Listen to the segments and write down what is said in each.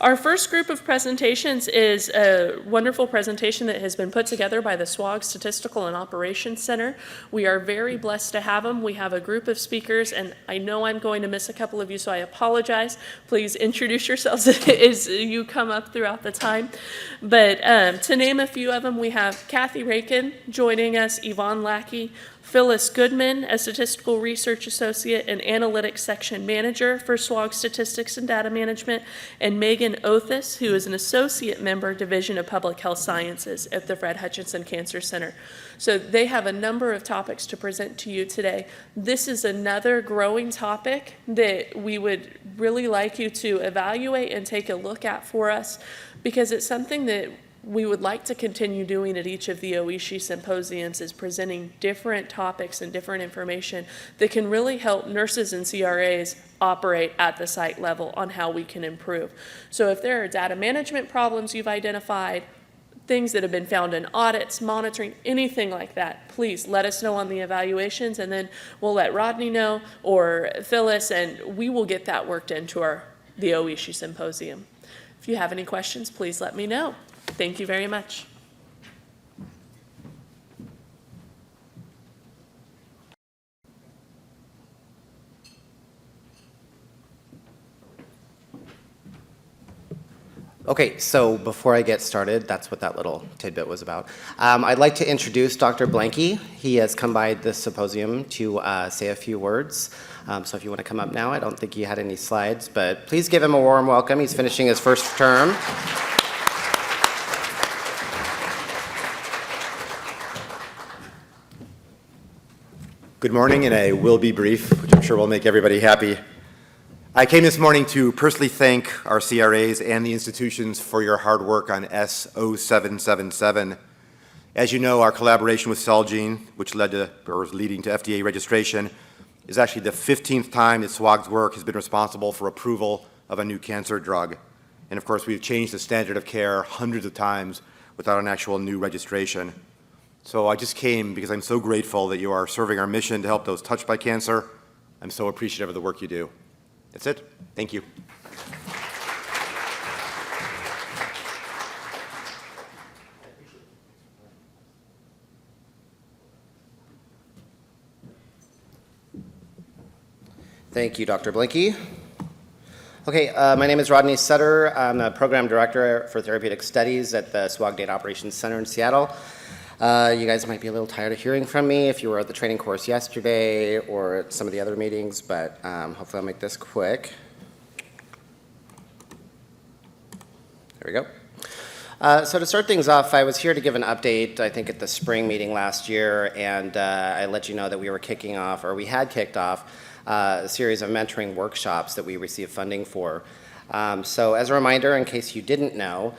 Our first group of presentations is a wonderful presentation that has been put together by the SWOG Statistical and Operations Center. We are very blessed to have them. We have a group of speakers, and I know I'm going to miss a couple of you, so I apologize. Please introduce yourselves as you come up throughout the time. But to name a few of them, we have Cathy Rankin joining us, Yvonne Lackey, Phyllis Goodman, a Statistical Research Associate and Analytics Section Manager for SWOG Statistics and Data Management, and Megan Othus, who is an Associate Member, Division of Public Health Sciences at the Fred Hutchinson Cancer Center. So they have a number of topics to present to you today. This is another growing topic that we would really like you to evaluate and take a look at for us, because it's something that we would like to continue doing at each of the Oishi symposiums, is presenting different topics and different information that can really help nurses and CRAs operate at the site level on how we can improve. So if there are data management problems you've identified, things that have been found in audits, monitoring, anything like that, please let us know on the evaluations, and then we'll let Rodney know or Phyllis, and we will get that worked into the Oishi symposium. If you have any questions, please let me know. Thank you very much. Okay, so before I get started, that's what that little tidbit was about. I'd like to introduce Dr. Blanky. He has come by this symposium to say a few words. So if you want to come up now, I don't think he had any slides, but please give him a warm welcome. He's finishing his first term. Good morning, and I will be brief, which I'm sure will make everybody happy. I came this morning to personally thank our CRAs and the institutions for your hard work on S0777. As you know, our collaboration with Celgene, which led to, or is leading to FDA registration, is actually the 15th time that SWOG's work has been responsible for approval of a new cancer drug. And of course, we've changed the standard of care hundreds of times without an actual new registration. So I just came because I'm so grateful that you are serving our mission to help those touched by cancer. I'm so appreciative of the work you do. That's it. Thank you. Thank you, Dr. Blinky. Okay, my name is Rodney Sutter. I'm the Program Director for Therapeutic Studies at the SWOG Data Operations Center in Seattle. You guys might be a little tired of hearing from me if you were at the training course yesterday or at some of the other meetings, but hopefully I'll make this quick. There we go. So to start things off, I was here to give an update, I think, at the spring meeting last year, and I let you know that we were kicking off, or we had kicked off, a series of mentoring workshops that we received funding for. So as a reminder, in case you didn't know,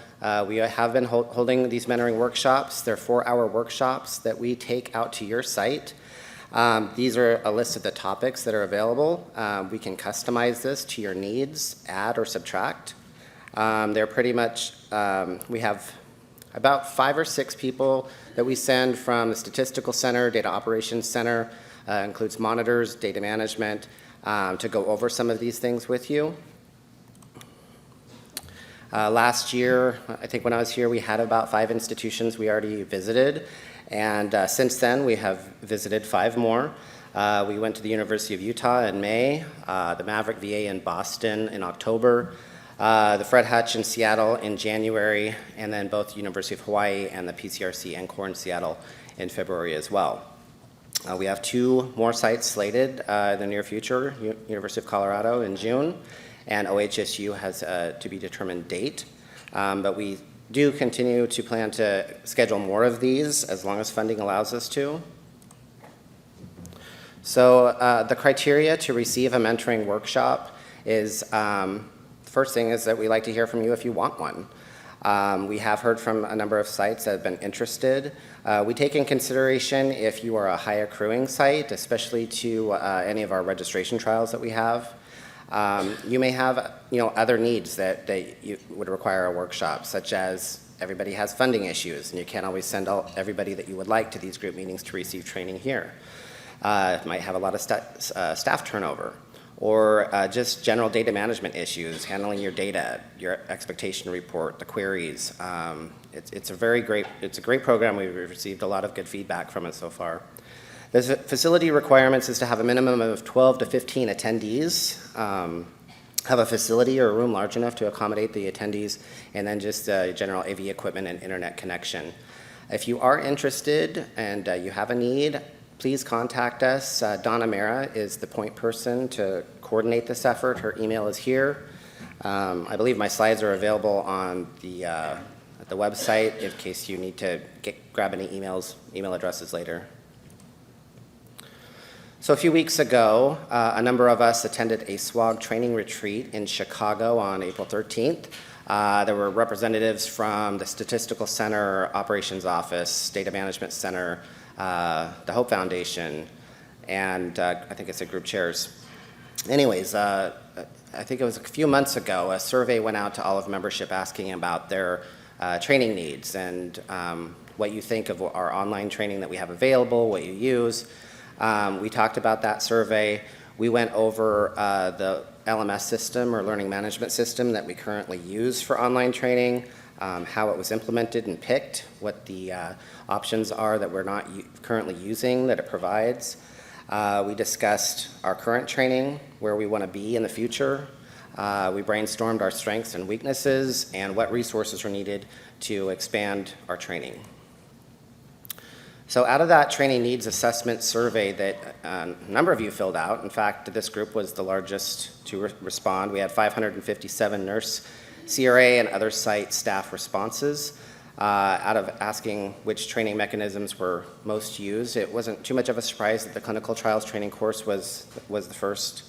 we have been holding these mentoring workshops. They're 4-hour workshops that we take out to your site. These are a list of the topics that are available. We can customize this to your needs, add or subtract. They're pretty much, we have about 5 or 6 people that we send from the Statistical Center, Data Operations Center, includes monitors, data management, to go over some of these things with you. Last year, I think when I was here, we had about 5 institutions we already visited, and since then we have visited 5 more. We went to the University of Utah in May, the Maverick VA in Boston in October, the Fred Hutch in Seattle in January, and then both University of Hawaii and the PCRC NCORP in Seattle in February as well. We have 2 more sites slated in the near future, University of Colorado in June, and OHSU has to be determined date. But we do continue to plan to schedule more of these as long as funding allows us to. So the criteria to receive a mentoring workshop is, first thing is that we like to hear from you if you want one. We have heard from a number of sites that have been interested. We take in consideration if you are a high accruing site, especially to any of our registration trials that we have. You may have, other needs that you would require a workshop, such as everybody has funding issues, and you can't always send everybody that you would like to these group meetings to receive training here. It might have a lot of staff turnover, or just general data management issues, handling your data, your expectation report, the queries. It's a great program. We've received a lot of good feedback from it so far. The facility requirements is to have a minimum of 12 to 15 attendees, have a facility or a room large enough to accommodate the attendees, and then just general AV equipment and internet connection. If you are interested and you have a need, please contact us. Donna Mera is the point person to coordinate this effort. Her email is here. I believe my slides are available on at the website in case you need to grab any email addresses later. So a few weeks ago, a number of us attended a SWOG training retreat in Chicago on April 13th. There were representatives from the Statistical Center Operations Office, Data Management Center, the Hope Foundation, and I think it's a group chairs. Anyways, I think it was a few months ago, a survey went out to all of membership asking about their training needs and what you think of our online training that we have available, what you use. We talked about that survey. We went over the LMS system or learning management system that we currently use for online training, how it was implemented and picked, what the options are that we're not currently using that it provides. We discussed our current training, where we want to be in the future. We brainstormed our strengths and weaknesses and what resources are needed to expand our training. So out of that training needs assessment survey that a number of you filled out, in fact, this group was the largest to respond. We had 557 nurse, CRA, and other site staff responses. Out of asking which training mechanisms were most used, it wasn't too much of a surprise that the clinical trials training course was the first.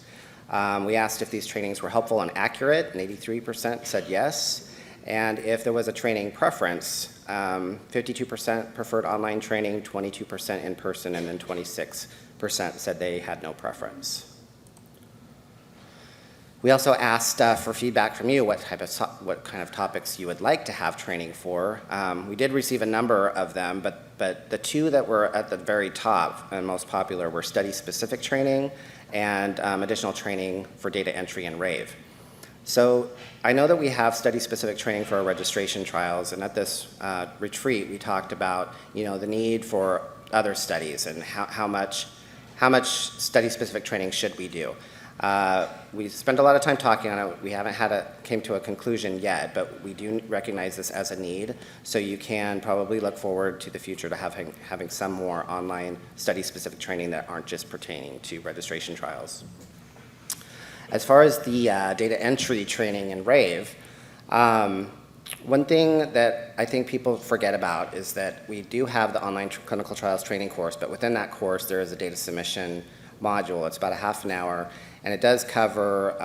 We asked if these trainings were helpful and accurate, and 83% said yes. And if there was a training preference, 52% preferred online training, 22% in person, and then 26% said they had no preference. We also asked for feedback from you, what kind of topics you would like to have training for. We did receive a number of them, but the two that were at the very top and most popular were study-specific training and additional training for data entry and Rave. So I know that we have study-specific training for our registration trials, and at this retreat we talked about the need for other studies and how much study-specific training should we do. We spent a lot of time talking on it. We haven't came to a conclusion yet, but we do recognize this as a need, so you can probably look forward to the future to having some more online study-specific training that aren't just pertaining to registration trials. As far as the data entry training in Rave, one thing that I think people forget about is that we do have the online clinical trials training course, but within that course there is a data submission module. It's about a half an hour, and it does cover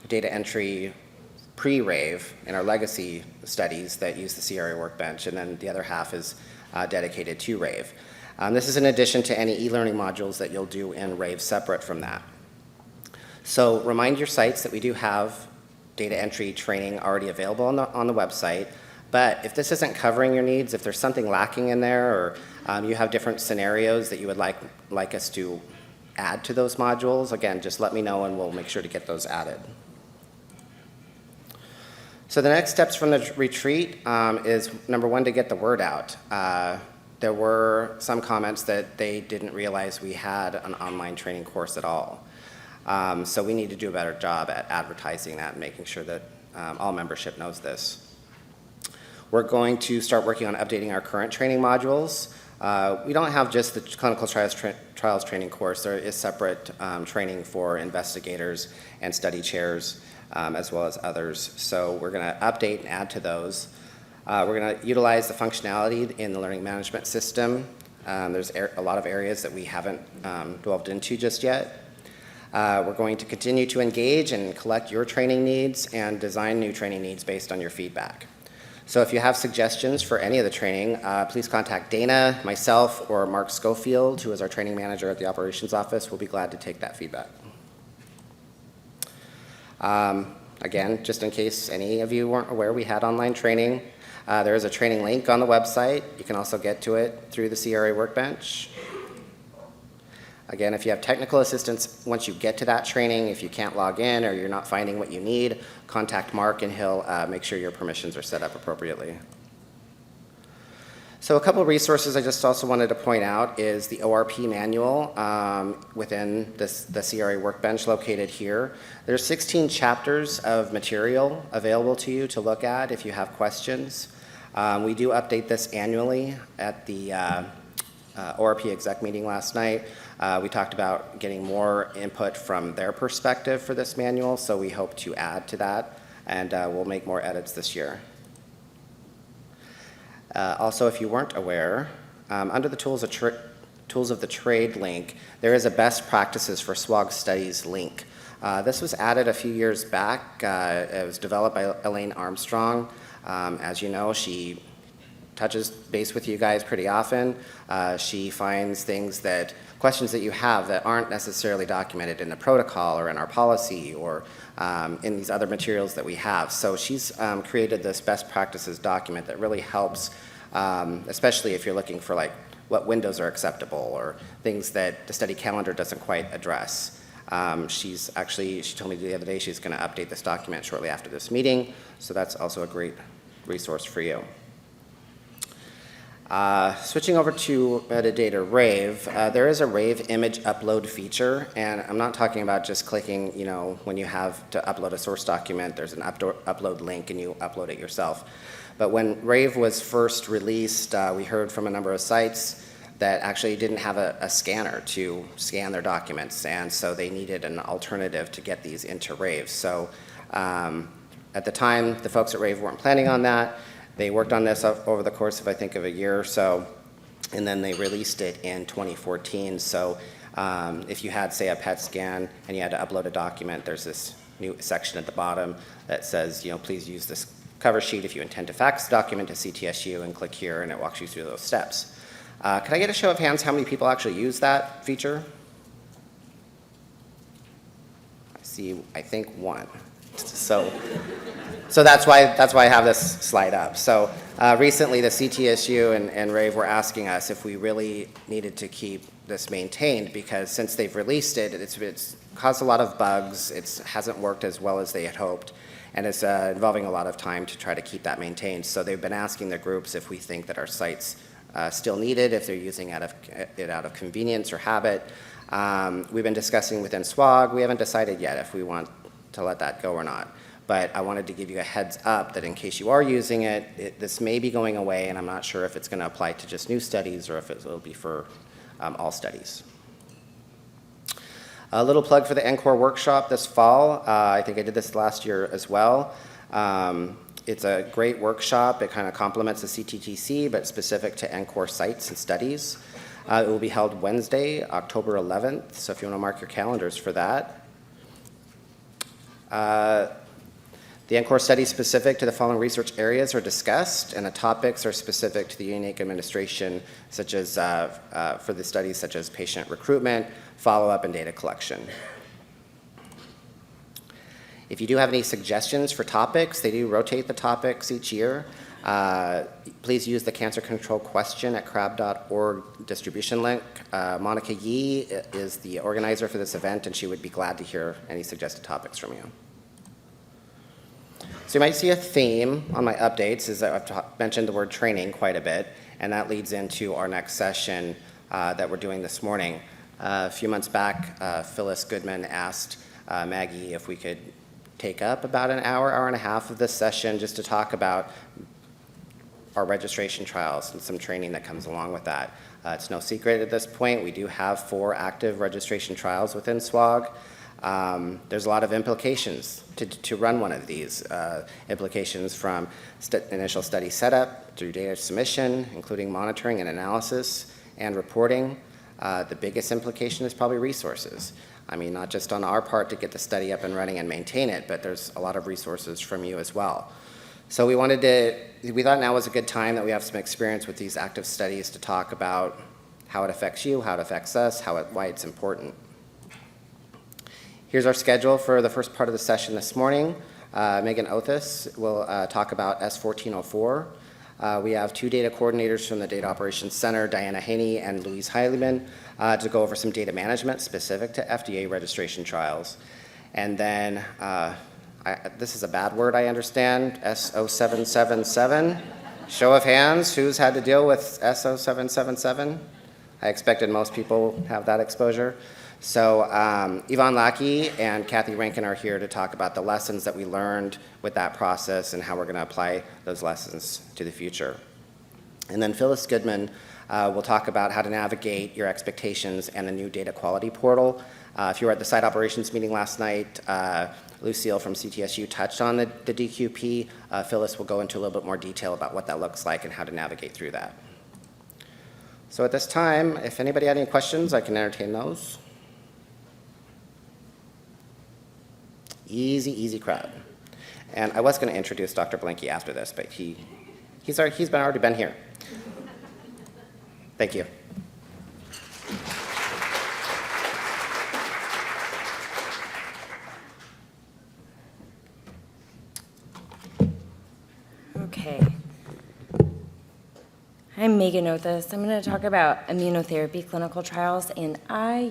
data entry pre-Rave in our legacy studies that use the CRA workbench, and then the other half is dedicated to Rave. This is in addition to any e-learning modules that you'll do in Rave separate from that. So remind your sites that we do have data entry training already available on the website, but if this isn't covering your needs, if there's something lacking in there, or you have different scenarios that you would like us to add to those modules, again, just let me know and we'll make sure to get those added. So the next steps from the retreat is, number one, to get the word out. There were some comments that they didn't realize we had an online training course at all. So we need to do a better job at advertising that and making sure that all membership knows this. We're going to start working on updating our current training modules. We don't have just the clinical trials training course. There is separate training for investigators and study chairs, as well as others. So we're going to update and add to those. We're going to utilize the functionality in the learning management system. There's a lot of areas that we haven't delved into just yet. We're going to continue to engage and collect your training needs and design new training needs based on your feedback. So if you have suggestions for any of the training, please contact Dana, myself, or Mark Schofield, who is our training manager at the operations office. We'll be glad to take that feedback. Again, just in case any of you weren't aware, we had online training. There is a training link on the website. You can also get to it through the CRA workbench. Again, if you have technical assistance, once you get to that training, if you can't log in or you're not finding what you need, contact Mark and he'll make sure your permissions are set up appropriately. So a couple of resources I just also wanted to point out is the ORP Manual within the CRA workbench located here. There's 16 chapters of material available to you to look at if you have questions. We do update this annually. At the ORP exec meeting last night, we talked about getting more input from their perspective for this manual, so we hope to add to that, and we'll make more edits this year. Also, if you weren't aware, under the Tools of the Trade link, there is a Best Practices for SWOG Studies link. This was added a few years back. It was developed by Elaine Armstrong. As you know, she touches base with you guys pretty often. She finds questions that you have that aren't necessarily documented in the protocol or in our policy or in these other materials that we have. So she's created this best practices document that really helps, especially if you're looking for like what windows are acceptable or things that the study calendar doesn't quite address. She told me the other day she's going to update this document shortly after this meeting, so that's also a great resource for you. Switching over to metadata Rave, there is a Rave image upload feature, and I'm not talking about just clicking, when you have to upload a source document, there's an upload link and you upload it yourself. But when Rave was first released, we heard from a number of sites that actually didn't have a scanner to scan their documents, and so they needed an alternative to get these into Rave. So at the time, the folks at Rave weren't planning on that. They worked on this over the course of, I think, of a year or so, and then they released it in 2014. So if you had, say, a PET scan and you had to upload a document, there's this new section at the bottom that says, please use this cover sheet if you intend to fax the document to CTSU, and click here, and it walks you through those steps. Can I get a show of hands how many people actually use that feature? I think one. So that's why I have this slide up. So recently the CTSU and Rave were asking us if we really needed to keep this maintained, because since they've released it, it's caused a lot of bugs. It hasn't worked as well as they had hoped, and it's involving a lot of time to try to keep that maintained. So they've been asking the groups if we think that our sites still need it, if they're using it out of convenience or habit. We've been discussing within SWOG. We haven't decided yet if we want to let that go or not. But I wanted to give you a heads up that in case you are using it, this may be going away, and I'm not sure if it's going to apply to just new studies or if it will be for all studies. A little plug for the NCORP workshop this fall. I think I did this last year as well. It's a great workshop. It kind of complements the CTTC, but specific to NCORP sites and studies. It will be held Wednesday, October 11th, so if you want to mark your calendars for that. The NCORP studies specific to the following research areas are discussed, and the topics are specific to the unique administration, such as for the studies such as patient recruitment, follow-up, and data collection. If you do have any suggestions for topics, they do rotate the topics each year. Please use the cancer control question at crab.org distribution link. Monica Yee is the organizer for this event, and she would be glad to hear any suggested topics from you. So you might see a theme on my updates is that I've mentioned the word training quite a bit, and that leads into our next session that we're doing this morning. A few months back, Phyllis Goodman asked Maggie if we could take up about an hour and a half of this session just to talk about our registration trials and some training that comes along with that. It's no secret at this point, we do have 4 active registration trials within SWOG. There's a lot of implications to run one of these, implications from initial study setup through data submission, including monitoring and analysis and reporting. The biggest implication is probably resources. I mean, not just on our part to get the study up and running and maintain it, but there's a lot of resources from you as well. So we thought now was a good time that we have some experience with these active studies to talk about how it affects you, how it affects us, why it's important. Here's our schedule for the first part of the session this morning. Megan Othus will talk about S1404. We have two data coordinators from the Data Operations Center, Diana Heaney and Louise Highleyman, to go over some data management specific to FDA registration trials. And then, this is a bad word, I understand, SO777. Show of hands, who's had to deal with SO777? I expected most people have that exposure. So Yvonne Lackey and Cathy Rankin are here to talk about the lessons that we learned with that process and how we're going to apply those lessons to the future. And then Phyllis Goodman will talk about how to navigate your expectations and the new data quality portal. If you were at the site operations meeting last night, Lucille from CTSU touched on the DQP. Phyllis will go into a little bit more detail about what that looks like and how to navigate through that. So at this time, if anybody had any questions, I can entertain those. Easy, easy crowd. And I was going to introduce Dr. Blanky after this, but he's already been here. Thank you. Okay. I'm Megan Othus. I'm going to talk about immunotherapy clinical trials, and I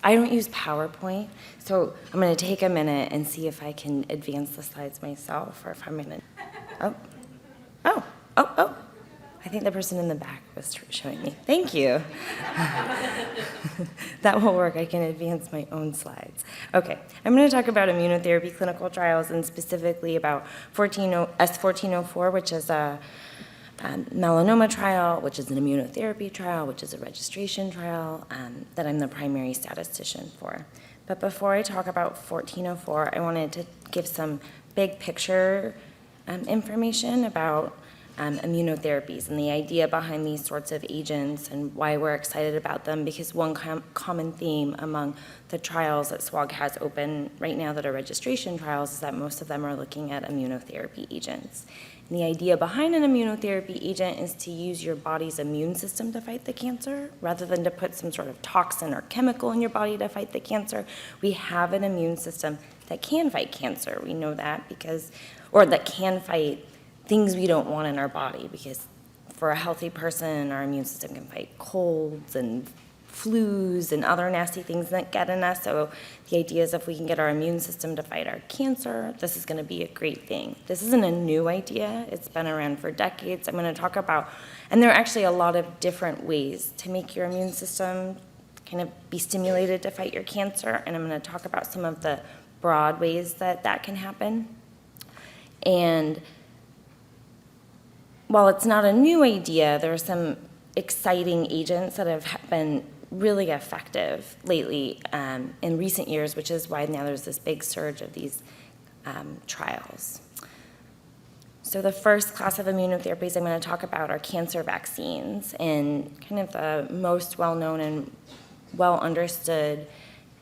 don't use PowerPoint, so I'm going to take a minute and see if I can advance the slides myself, or if I'm going to, oh. I think the person in the back was showing me. Thank you. That will work. I can advance my own slides. Okay, I'm going to talk about immunotherapy clinical trials, and specifically about S1404, which is a melanoma trial, which is an immunotherapy trial, which is a registration trial that I'm the primary statistician for. But before I talk about 1404, I wanted to give some big picture information about immunotherapies and the idea behind these sorts of agents and why we're excited about them, because one common theme among the trials that SWOG has open right now that are registration trials is that most of them are looking at immunotherapy agents. And the idea behind an immunotherapy agent is to use your body's immune system to fight the cancer, rather than to put some sort of toxin or chemical in your body to fight the cancer. We have an immune system that can fight cancer. We know that or that can fight things we don't want in our body, because for a healthy person, our immune system can fight colds and flus and other nasty things that get in us. So the idea is if we can get our immune system to fight our cancer, this is going to be a great thing. This isn't a new idea. It's been around for decades. I'm going to talk about, and there are actually a lot of different ways to make your immune system kind of be stimulated to fight your cancer, and I'm going to talk about some of the broad ways that that can happen. And while it's not a new idea, there are some exciting agents that have been really effective lately in recent years, which is why now there's this big surge of these trials. So the first class of immunotherapies I'm going to talk about are cancer vaccines, and kind of the most well-known and well-understood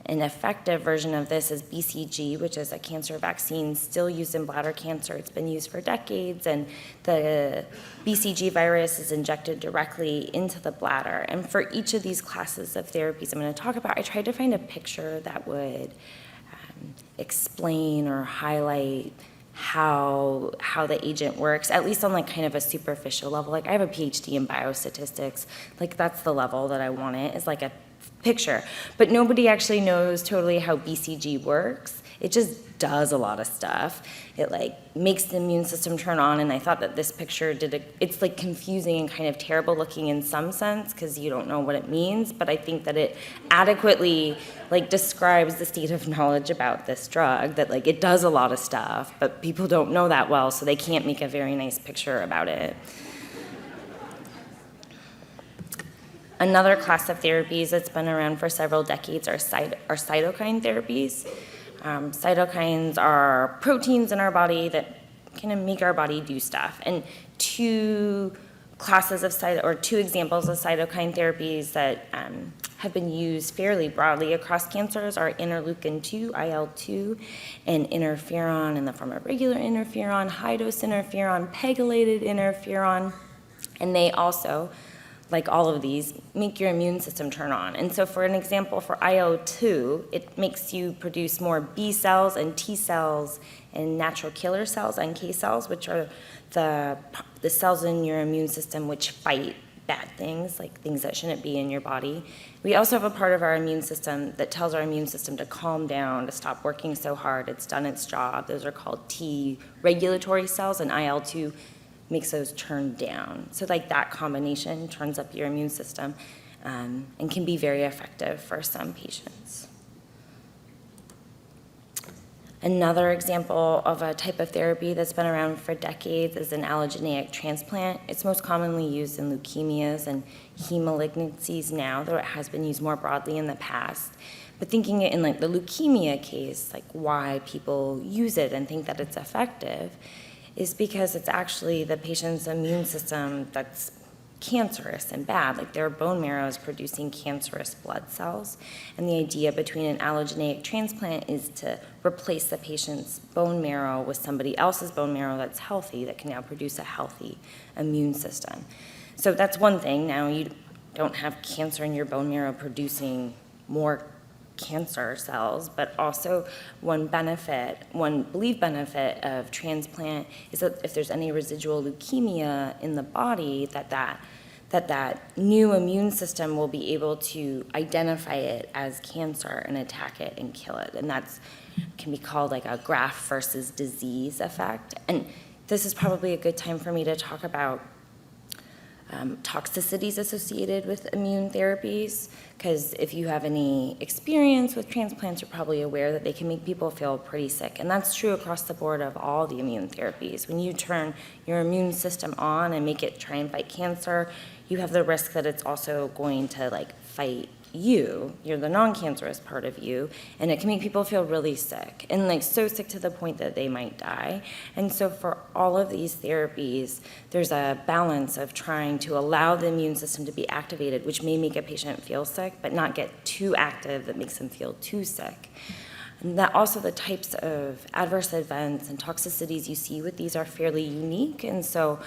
and effective version of this is BCG, which is a cancer vaccine still used in bladder cancer. It's been used for decades, and the BCG virus is injected directly into the bladder. And for each of these classes of therapies I'm going to talk about, I tried to find a picture that would explain or highlight how the agent works, at least on like kind of a superficial level. Like I have a PhD in biostatistics. Like that's the level that I want it, is like a picture. But nobody actually knows totally how BCG works. It just does a lot of stuff. It like makes the immune system turn on, and I thought that this picture it's like confusing and kind of terrible looking in some sense because you don't know what it means, but I think that it adequately like describes the state of knowledge about this drug, that like it does a lot of stuff, but people don't know that well, so they can't make a very nice picture about it. Another class of therapies that's been around for several decades are cytokine therapies. Cytokines are proteins in our body that kind of make our body do stuff. And two examples of cytokine therapies that have been used fairly broadly across cancers are interleukin-2, IL-2, and interferon in the form of regular interferon, high-dose interferon, pegylated interferon, and they also, like all of these, make your immune system turn on. And so for an example, for IL-2, it makes you produce more B cells and T cells and natural killer cells, NK cells, which are the cells in your immune system which fight bad things, like things that shouldn't be in your body. We also have a part of our immune system that tells our immune system to calm down, to stop working so hard. It's done its job. Those are called T regulatory cells, and IL-2 makes those turn down. So like that combination turns up your immune system and can be very effective for some patients. Another example of a type of therapy that's been around for decades is an allogeneic transplant. It's most commonly used in leukemias and heme malignancies now, though it has been used more broadly in the past. But thinking it in like the leukemia case, like why people use it and think that it's effective, is because it's actually the patient's immune system that's cancerous and bad, like their bone marrow is producing cancerous blood cells. And the idea between an allogeneic transplant is to replace the patient's bone marrow with somebody else's bone marrow that's healthy, that can now produce a healthy immune system. So that's one thing. Now you don't have cancer in your bone marrow producing more cancer cells, but also one believed benefit of transplant is that if there's any residual leukemia in the body, that new immune system will be able to identify it as cancer and attack it and kill it. And that's can be called like a graft versus disease effect. And this is probably a good time for me to talk about toxicities associated with immune therapies, because if you have any experience with transplants, you're probably aware that they can make people feel pretty sick. And that's true across the board of all the immune therapies. When you turn your immune system on and make it try and fight cancer, you have the risk that it's also going to like fight you're the non-cancerous part of you, and it can make people feel really sick, and like so sick to the point that they might die. And so for all of these therapies, there's a balance of trying to allow the immune system to be activated, which may make a patient feel sick, but not get too active that makes them feel too sick. And that also the types of adverse events and toxicities you see with these are fairly unique. And so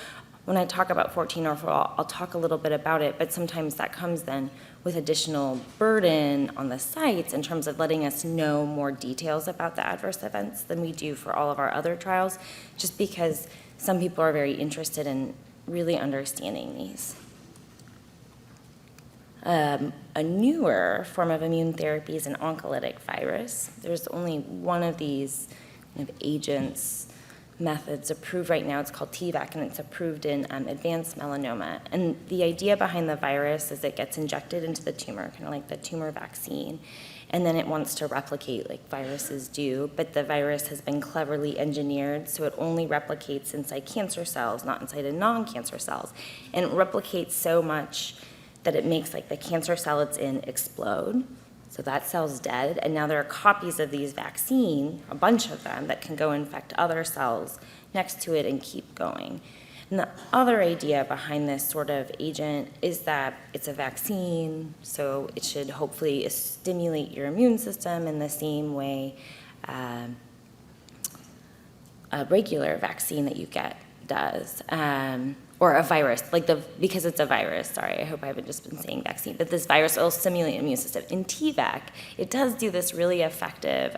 when I talk about 1404, I'll talk a little bit about it, but sometimes that comes then with additional burden on the sites in terms of letting us know more details about the adverse events than we do for all of our other trials, just because some people are very interested in really understanding these. A newer form of immune therapy is an oncolytic virus. There's only one of these kind of agents, methods approved right now. It's called TVAC, and it's approved in advanced melanoma. And the idea behind the virus is it gets injected into the tumor, kind of like the tumor vaccine, and then it wants to replicate like viruses do, but the virus has been cleverly engineered so it only replicates inside cancer cells, not inside a non-cancer cells. And it replicates so much that it makes like the cancer cell it's in explode. So that cell's dead, and now there are copies of these vaccine, a bunch of them, that can go infect other cells next to it and keep going. And the other idea behind this sort of agent is that it's a vaccine, so it should hopefully stimulate your immune system in the same way a regular vaccine that you get does. Or a virus, because it's a virus, sorry, I hope I haven't just been saying vaccine, but this virus will stimulate the immune system. In TVAC, it does do this really effective,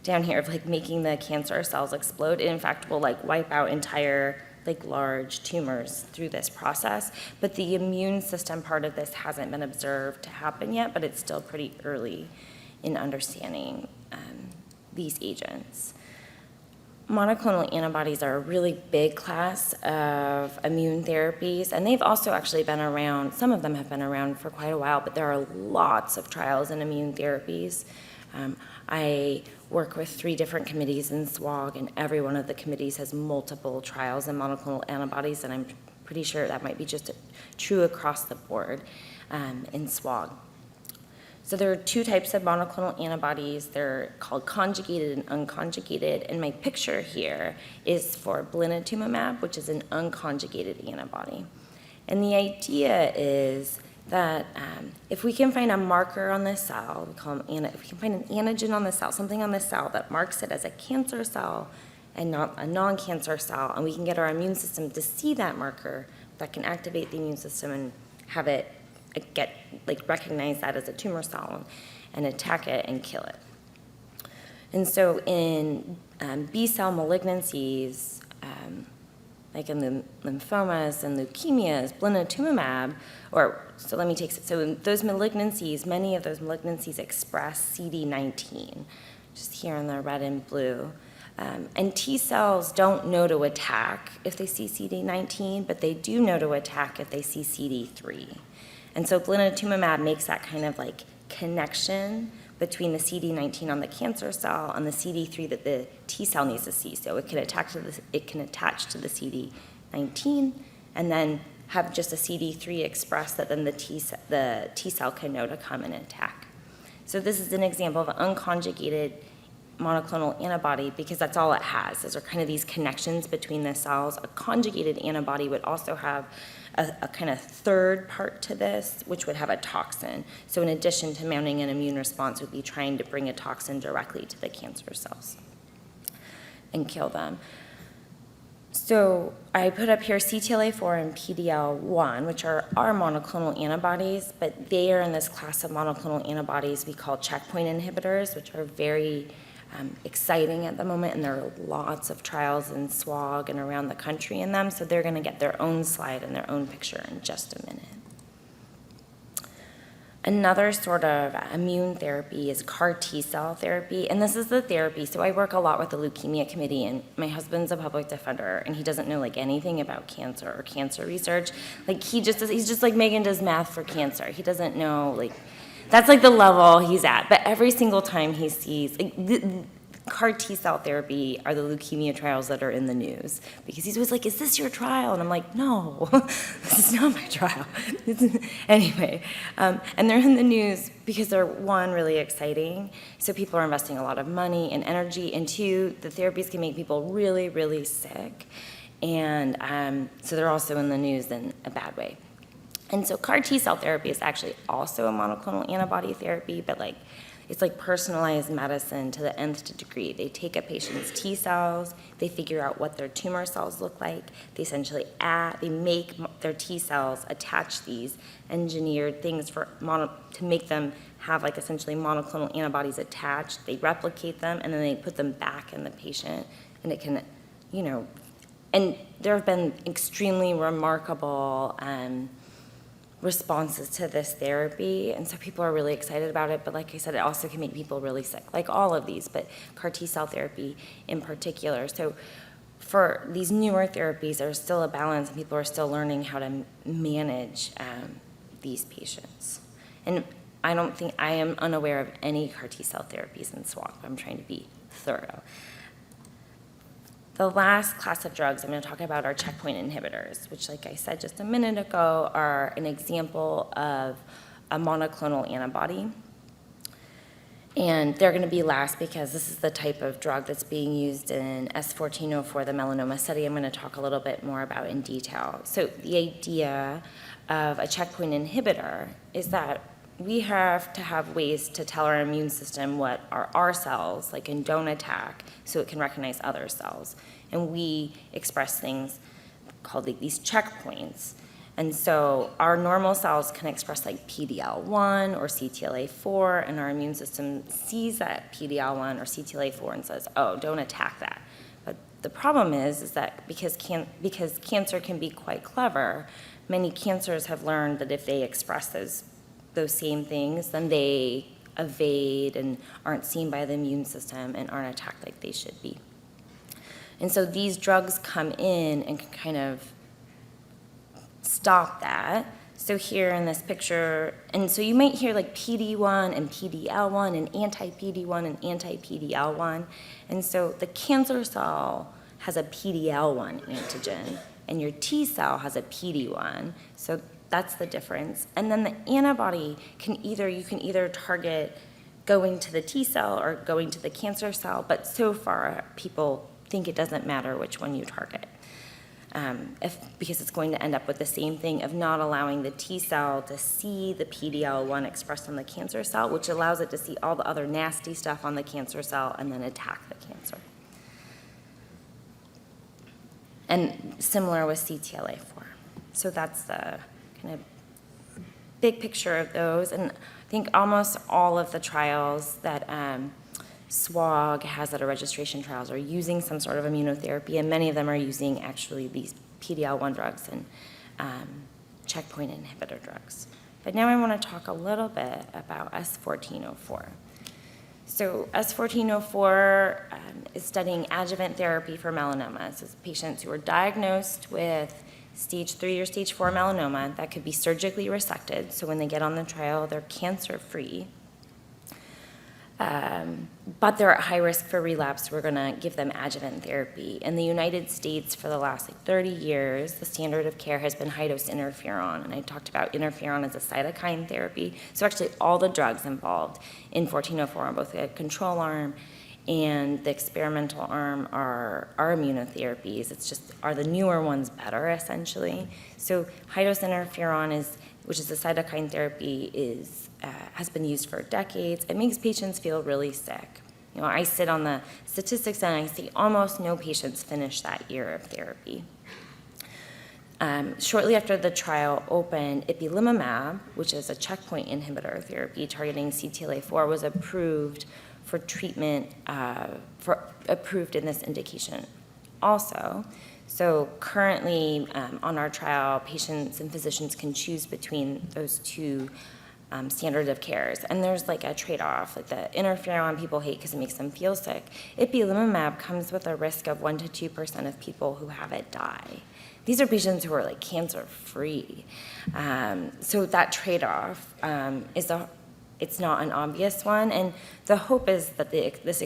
down here, of like making the cancer cells explode. It in fact will like wipe out entire like large tumors through this process, but the immune system part of this hasn't been observed to happen yet, but it's still pretty early in understanding these agents. Monoclonal antibodies are a really big class of immune therapies, and they've also actually been around, some of them have been around for quite a while, but there are lots of trials in immune therapies. I work with 3 different committees in SWOG, and every one of the committees has multiple trials in monoclonal antibodies, and I'm pretty sure that might be just true across the board in SWOG. So there are 2 types of monoclonal antibodies. They're called conjugated and unconjugated, and my picture here is for blinatumomab, which is an unconjugated antibody. And the idea is that if we can find a marker on the cell, we call them if we can find an antigen on the cell, something on the cell that marks it as a cancer cell and not a non-cancer cell, and we can get our immune system to see that marker, that can activate the immune system and have it recognize that as a tumor cell and attack it and kill it. And so in B-cell malignancies, like in the lymphomas and leukemias, blinatumomab, so in those malignancies, many of those malignancies express CD19, just here in the red and blue. And T cells don't know to attack if they see CD19, but they do know to attack if they see CD3. And so blinatumomab makes that kind of like connection between the CD19 on the cancer cell and the CD3 that the T cell needs to see. So it can attach to the CD19 and then have just a CD3 express that then the T cell can know to come and attack. So this is an example of an unconjugated monoclonal antibody because that's all it has. Those are kind of these connections between the cells. A conjugated antibody would also have a kind of third part to this, which would have a toxin. So in addition to mounting an immune response, would be trying to bring a toxin directly to the cancer cells and kill them. So I put up here CTLA-4 and PD-L1, which are monoclonal antibodies, but they are in this class of monoclonal antibodies we call checkpoint inhibitors, which are very exciting at the moment, and there are lots of trials in SWOG and around the country in them, so they're going to get their own slide and their own picture in just a minute. Another sort of immune therapy is CAR T-cell therapy, and this is the therapy. So I work a lot with the leukemia committee, and my husband's a public defender, and he doesn't know like anything about cancer or cancer research. Like he's just like Megan does math for cancer. He doesn't know, like, that's like the level he's at. But every single time he sees, CAR T-cell therapy are the leukemia trials that are in the news. Because he's always like, is this your trial? And I'm like, no, this is not my trial. Anyway, and they're in the news because they're, one, really exciting. So people are investing a lot of money and energy. And two, the therapies can make people really, really sick. And so they're also in the news in a bad way. And so CAR T-cell therapy is actually also a monoclonal antibody therapy, but like it's like personalized medicine to the nth degree. They take a patient's T cells, they figure out what their tumor cells look like, they essentially they make their T cells attach these engineered things to make them have like essentially monoclonal antibodies attached. They replicate them and then they put them back in the patient, and it can, and there have been extremely remarkable responses to this therapy, and so people are really excited about it, but like I said, it also can make people really sick, like all of these, but CAR T-cell therapy in particular. So for these newer therapies, there's still a balance, and people are still learning how to manage these patients. And I am unaware of any CAR T-cell therapies in SWOG, but I'm trying to be thorough. The last class of drugs I'm going to talk about are checkpoint inhibitors, which, like I said just a minute ago, are an example of a monoclonal antibody. And they're going to be last because this is the type of drug that's being used in S1404, the melanoma study I'm going to talk a little bit more about in detail. So the idea of a checkpoint inhibitor is that we have to have ways to tell our immune system what are our cells, like, and don't attack, so it can recognize other cells. And we express things called like these checkpoints. And so our normal cells can express like PD-L1 or CTLA-4, and our immune system sees that PD-L1 or CTLA-4 and says, oh, don't attack that. But the problem is that because cancer can be quite clever, many cancers have learned that if they express those same things, then they evade and aren't seen by the immune system and aren't attacked like they should be. And so these drugs come in and can kind of stop that. So here in this picture, and so you might hear like PD-1 and PD-L1 and anti-PD-1 and anti-PD-L1. And so the cancer cell has a PD-L1 antigen, and your T cell has a PD-1. So that's the difference. And then the antibody you can either target going to the T cell or going to the cancer cell, but so far people think it doesn't matter which one you target. Because it's going to end up with the same thing of not allowing the T cell to see the PD-L1 expressed on the cancer cell, which allows it to see all the other nasty stuff on the cancer cell and then attack the cancer. And similar with CTLA-4. So that's the kind of big picture of those, and I think almost all of the trials that SWOG has that are registration trials are using some sort of immunotherapy, and many of them are using actually these PD-L1 drugs and checkpoint inhibitor drugs. But now I want to talk a little bit about S1404. So S1404 is studying adjuvant therapy for melanoma. So it's patients who are diagnosed with stage 3 or stage 4 melanoma that could be surgically resected. So when they get on the trial, they're cancer-free. But they're at high risk for relapse. We're going to give them adjuvant therapy. In the United States, for the last 30 years, the standard of care has been high-dose interferon. And I talked about interferon as a cytokine therapy. So actually, all the drugs involved in 1404 on both the control arm and the experimental arm are immunotherapies. It's just, are the newer ones better, essentially? So high-dose interferon which is a cytokine therapy, has been used for decades. It makes patients feel really sick. You know, I sit on the statistics and I see almost no patients finish that year of therapy. Shortly after the trial opened, ipilimumab, which is a checkpoint inhibitor therapy targeting CTLA-4, was approved for treatment, approved in this indication also. So currently on our trial, patients and physicians can choose between those two standard of cares. And there's like a trade-off. Like the interferon people hate because it makes them feel sick. Ipilimumab comes with a risk of 1% to 2% of people who have it die. These are patients who are like cancer-free. So that trade-off it's not an obvious one, and the hope is that this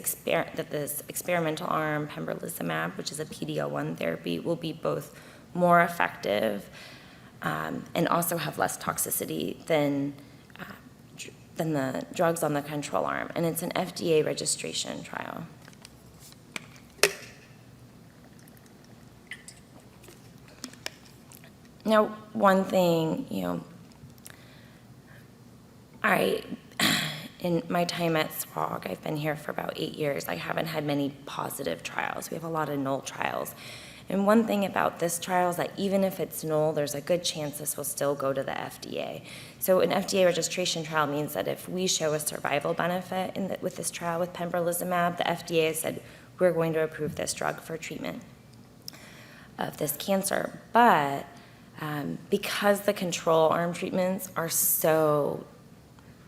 experimental arm, pembrolizumab, which is a PD-L1 therapy, will be both more effective and also have less toxicity than the drugs on the control arm, and it's an FDA registration trial. Now, one thing, in my time at SWOG, I've been here for about 8 years, I haven't had many positive trials. We have a lot of null trials. And one thing about this trial is that even if it's null, there's a good chance this will still go to the FDA. So an FDA registration trial means that if we show a survival benefit with this trial with pembrolizumab, the FDA has said, we're going to approve this drug for treatment of this cancer. But because the control arm treatments are so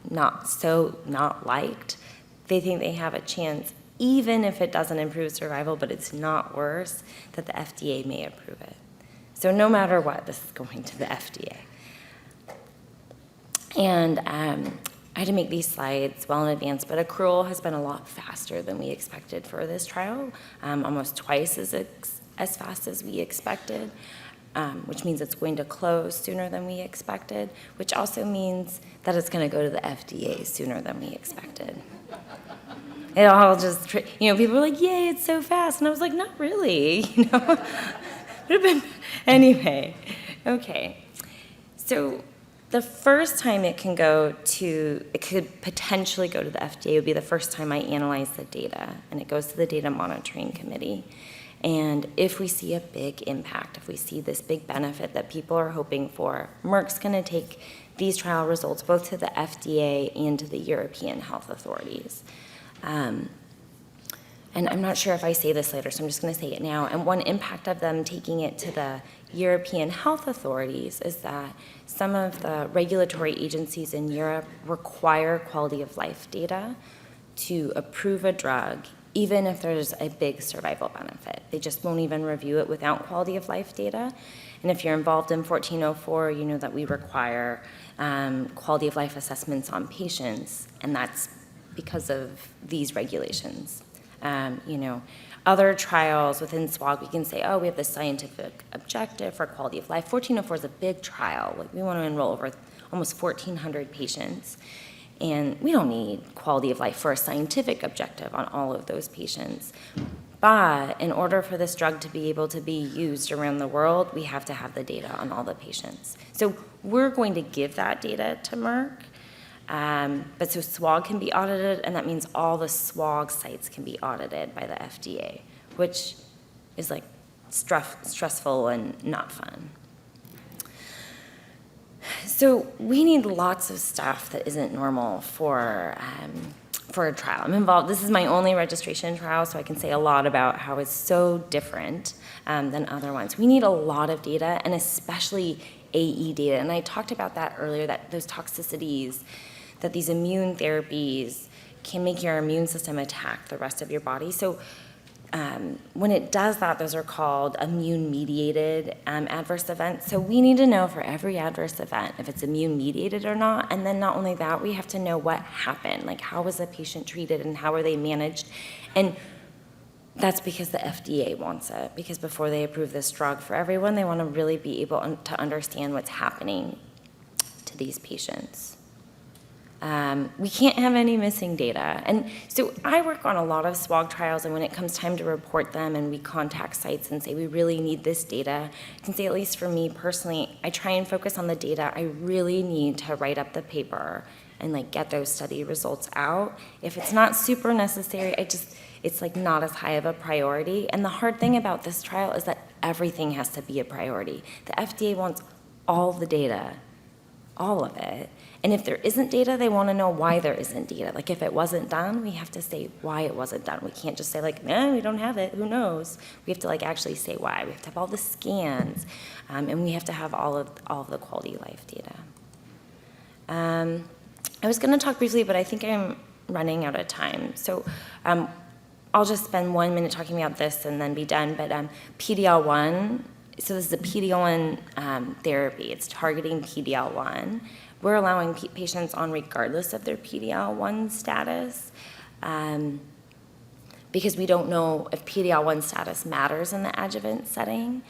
not liked, they think they have a chance, even if it doesn't improve survival, but it's not worse, that the FDA may approve it. So no matter what, this is going to the FDA. And I had to make these slides well in advance, but accrual has been a lot faster than we expected for this trial, almost twice as fast as we expected. Which means it's going to close sooner than we expected, which also means that it's going to go to the FDA sooner than we expected. It all just, people are like, yay, it's so fast. And I was like, not really, It would have been, anyway, okay. So the first time it could potentially go to the FDA would be the first time I analyze the data, and it goes to the data monitoring committee. And if we see a big impact, if we see this big benefit that people are hoping for, Merck's going to take these trial results both to the FDA and to the European health authorities. And I'm not sure if I say this later, so I'm just going to say it now. And one impact of them taking it to the European health authorities is that some of the regulatory agencies in Europe require quality of life data to approve a drug, even if there's a big survival benefit. They just won't even review it without quality of life data. And if you're involved in 1404, you know that we require quality of life assessments on patients, and that's because of these regulations. Other trials within SWOG, we can say, oh, we have this scientific objective for quality of life. 1404 is a big trial. Like, we want to enroll over almost 1,400 patients. And we don't need quality of life for a scientific objective on all of those patients. But in order for this drug to be able to be used around the world, we have to have the data on all the patients. So we're going to give that data to Merck. But so SWOG can be audited, and that means all the SWOG sites can be audited by the FDA, which is like stressful and not fun. So we need lots of stuff that isn't normal for a trial. I'm involved, this is my only registration trial, so I can say a lot about how it's so different than other ones. We need a lot of data, and especially AE data. And I talked about that earlier, that those toxicities, that these immune therapies can make your immune system attack the rest of your body. So when it does that, those are called immune-mediated adverse events. So we need to know for every adverse event if it's immune-mediated or not. And then not only that, we have to know what happened, like how was the patient treated and how were they managed. And that's because the FDA wants it, because before they approve this drug for everyone, they want to really be able to understand what's happening to these patients. We can't have any missing data. And so I work on a lot of SWOG trials, and when it comes time to report them and we contact sites and say we really need this data, I can say, at least for me personally, I try and focus on the data. I really need to write up the paper and like get those study results out. If it's not super necessary, it's like not as high of a priority. And the hard thing about this trial is that everything has to be a priority. The FDA wants all the data, all of it. And if there isn't data, they want to know why there isn't data. Like if it wasn't done, we have to say why it wasn't done. We can't just say like, no, we don't have it, who knows? We have to like actually say why. We have to have all the scans, and we have to have all of the quality of life data. I was going to talk briefly, but I think I'm running out of time. So I'll just spend 1 minute talking about this and then be done. But PD-L1, so this is a PD-L1 therapy. It's targeting PD-L1. We're allowing patients on regardless of their PD-L1 status, because we don't know if PD-L1 status matters in the adjuvant setting.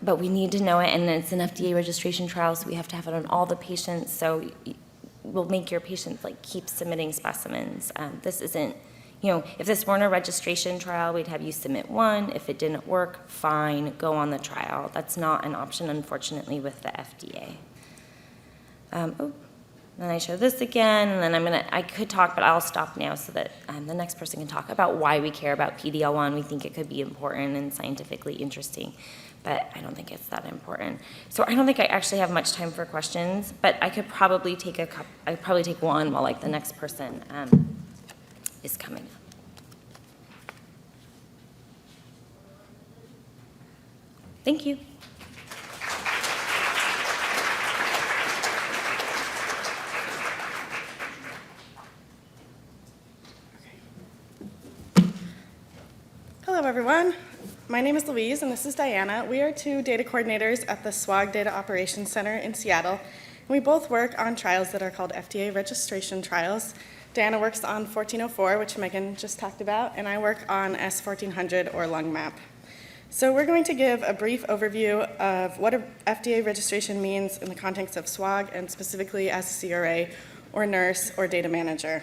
But we need to know it, and it's an FDA registration trial, so we have to have it on all the patients. So we'll make your patients like keep submitting specimens. This isn't, if this weren't a registration trial, we'd have you submit one. If it didn't work, fine, go on the trial. That's not an option, unfortunately, with the FDA. Then I show this again, and then I could talk, but I'll stop now so that the next person can talk about why we care about PD-L1. We think it could be important and scientifically interesting, but I don't think it's that important. So I don't think I actually have much time for questions, but I could probably take one while like the next person is coming up. Thank you. Hello, everyone. My name is Louise, and this is Diana. We are two data coordinators at the SWOG Data Operations Center in Seattle. And we both work on trials that are called FDA registration trials. Diana works on 1404, which Megan just talked about, and I work on S1400 or LungMap. So we're going to give a brief overview of what a FDA registration means in the context of SWOG, and specifically as a CRA or nurse or data manager.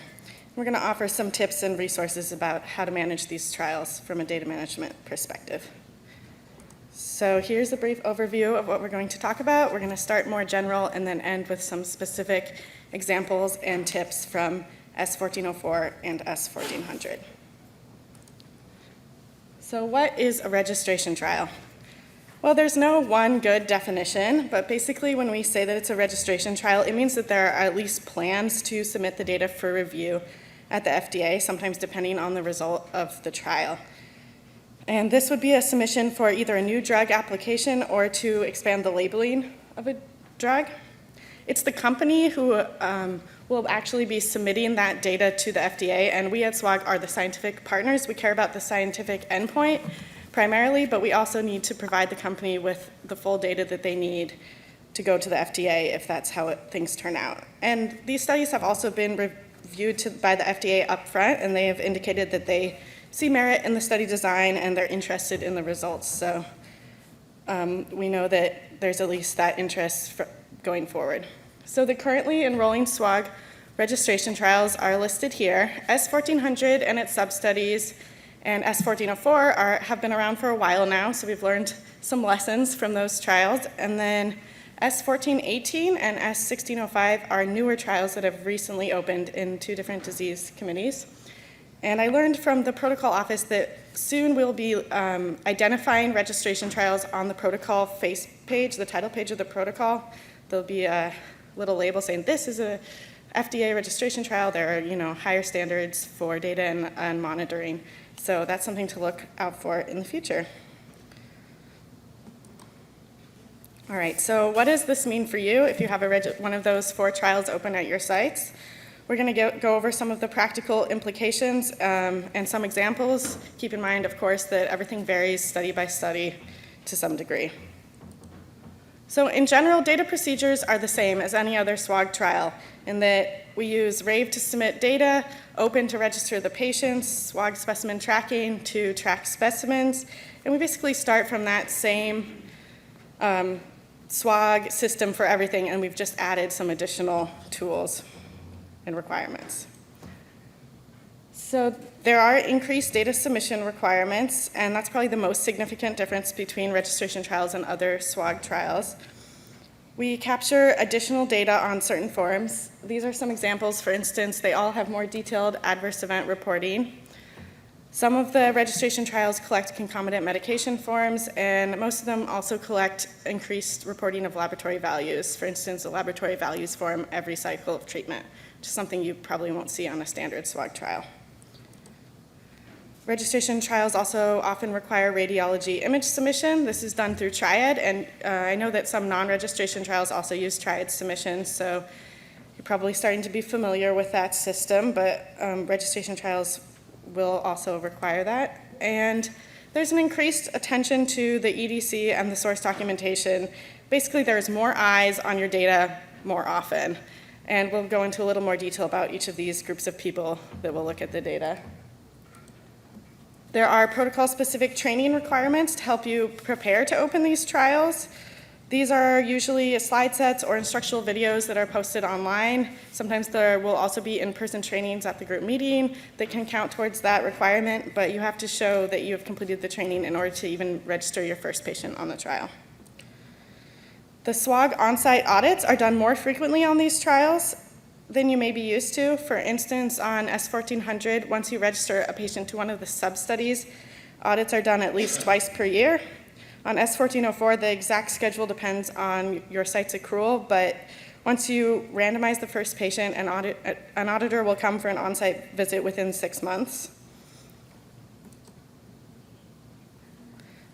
We're going to offer some tips and resources about how to manage these trials from a data management perspective. So here's a brief overview of what we're going to talk about. We're going to start more general and then end with some specific examples and tips from S1404 and S1400. So what is a registration trial? Well, there's no one good definition, but basically when we say that it's a registration trial, it means that there are at least plans to submit the data for review at the FDA, sometimes depending on the result of the trial. And this would be a submission for either a new drug application or to expand the labeling of a drug. It's the company who will actually be submitting that data to the FDA, and we at SWOG are the scientific partners. We care about the scientific endpoint primarily, but we also need to provide the company with the full data that they need to go to the FDA if that's how things turn out. And these studies have also been reviewed by the FDA up front, and they have indicated that they see merit in the study design and they're interested in the results. So we know that there's at least that interest going forward. So the currently enrolling SWOG registration trials are listed here. S1400 and its sub-studies and S1404 have been around for a while now, so we've learned some lessons from those trials. And then S1418 and S1605 are newer trials that have recently opened in 2 different disease committees. And I learned from the protocol office that soon we'll be identifying registration trials on the protocol face page, the title page of the protocol. there'll be a little label saying this is a FDA registration trial. There are, higher standards for data and monitoring. So that's something to look out for in the future. All right, so what does this mean for you if you have one of those 4 trials open at your sites? We're going to go over some of the practical implications and some examples. Keep in mind, of course, that everything varies study by study to some degree. So in general, data procedures are the same as any other SWOG trial in that we use Rave to submit data, Open to register the patients, SWOG specimen tracking to track specimens, and we basically start from that same SWOG system for everything, and we've just added some additional tools and requirements. So there are increased data submission requirements, and that's probably the most significant difference between registration trials and other SWOG trials. We capture additional data on certain forms. These are some examples. For instance, they all have more detailed adverse event reporting. Some of the registration trials collect concomitant medication forms, and most of them also collect increased reporting of laboratory values. For instance, a laboratory values form every cycle of treatment, which is something you probably won't see on a standard SWOG trial. Registration trials also often require radiology image submission. This is done through Triad, and I know that some non-registration trials also use Triad submissions, so you're probably starting to be familiar with that system, but registration trials will also require that. And there's an increased attention to the EDC and the source documentation. Basically, there's more eyes on your data more often, and we'll go into a little more detail about each of these groups of people that will look at the data. There are protocol-specific training requirements to help you prepare to open these trials. These are usually slide sets or instructional videos that are posted online. Sometimes there will also be in-person trainings at the group meeting that can count towards that requirement, but you have to show that you have completed the training in order to even register your first patient on the trial. The SWOG on-site audits are done more frequently on these trials than you may be used to. For instance, on S1400, once you register a patient to one of the sub-studies, audits are done at least twice per year. On S1404, the exact schedule depends on your site's accrual, but once you randomize the first patient, an auditor will come for an on-site visit within 6 months.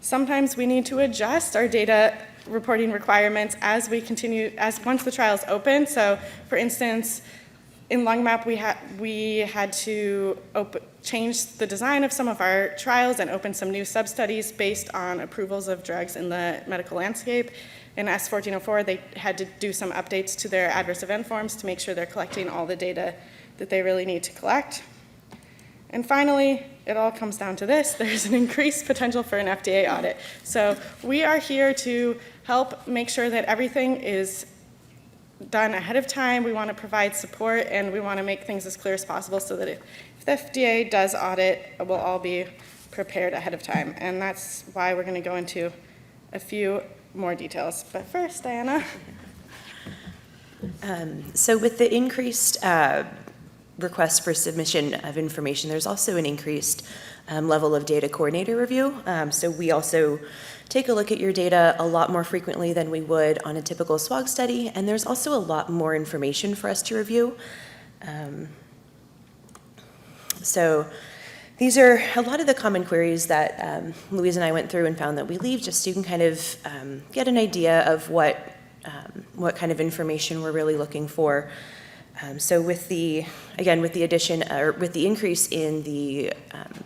Sometimes we need to adjust our data reporting requirements as we continue, once the trial is open. So for instance, in LungMap, we had to change the design of some of our trials and open some new sub-studies based on approvals of drugs in the medical landscape. In S1404, they had to do some updates to their adverse event forms to make sure they're collecting all the data that they really need to collect. And finally, it all comes down to this. There's an increased potential for an FDA audit. So we are here to help make sure that everything is done ahead of time. We want to provide support, and we want to make things as clear as possible so that if the FDA does audit, we'll all be prepared ahead of time. And that's why we're going to go into a few more details. But first, Diana. So with the increased request for submission of information, there's also an increased level of data coordinator review. So we also take a look at your data a lot more frequently than we would on a typical SWOG study, and there's also a lot more information for us to review. So these are a lot of the common queries that Louise and I went through and found that we leave, just so you can kind of get an idea of what kind of information we're really looking for. So with the addition, or with the increase in the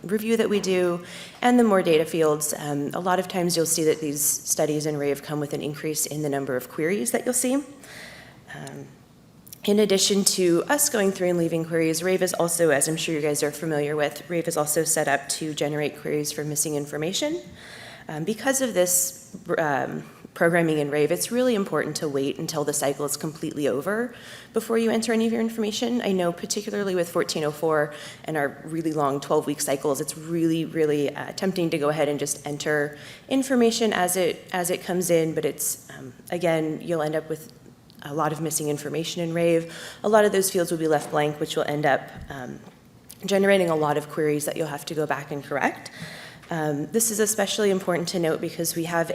review that we do and the more data fields, a lot of times you'll see that these studies in Rave come with an increase in the number of queries that you'll see. In addition to us going through and leaving queries, Rave is also, as I'm sure you guys are familiar with, Rave is also set up to generate queries for missing information. Because of this programming in Rave, it's really important to wait until the cycle is completely over before you enter any of your information. I know particularly with 1404 and our really long 12-week cycles, it's really, really tempting to go ahead and just enter information as it comes in, but it's, again, you'll end up with a lot of missing information in Rave. A lot of those fields will be left blank, which will end up generating a lot of queries that you'll have to go back and correct. This is especially important to note because we have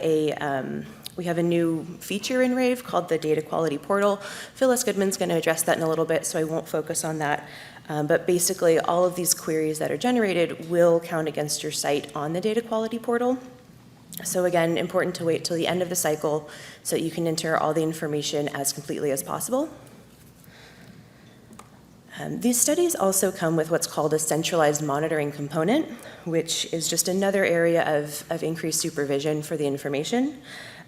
we have a new feature in Rave called the Data Quality Portal. Phyllis Goodman's going to address that in a little bit, so I won't focus on that. But basically, all of these queries that are generated will count against your site on the Data Quality Portal. So again, important to wait till the end of the cycle so that you can enter all the information as completely as possible. These studies also come with what's called a centralized monitoring component, which is just another area of increased supervision for the information.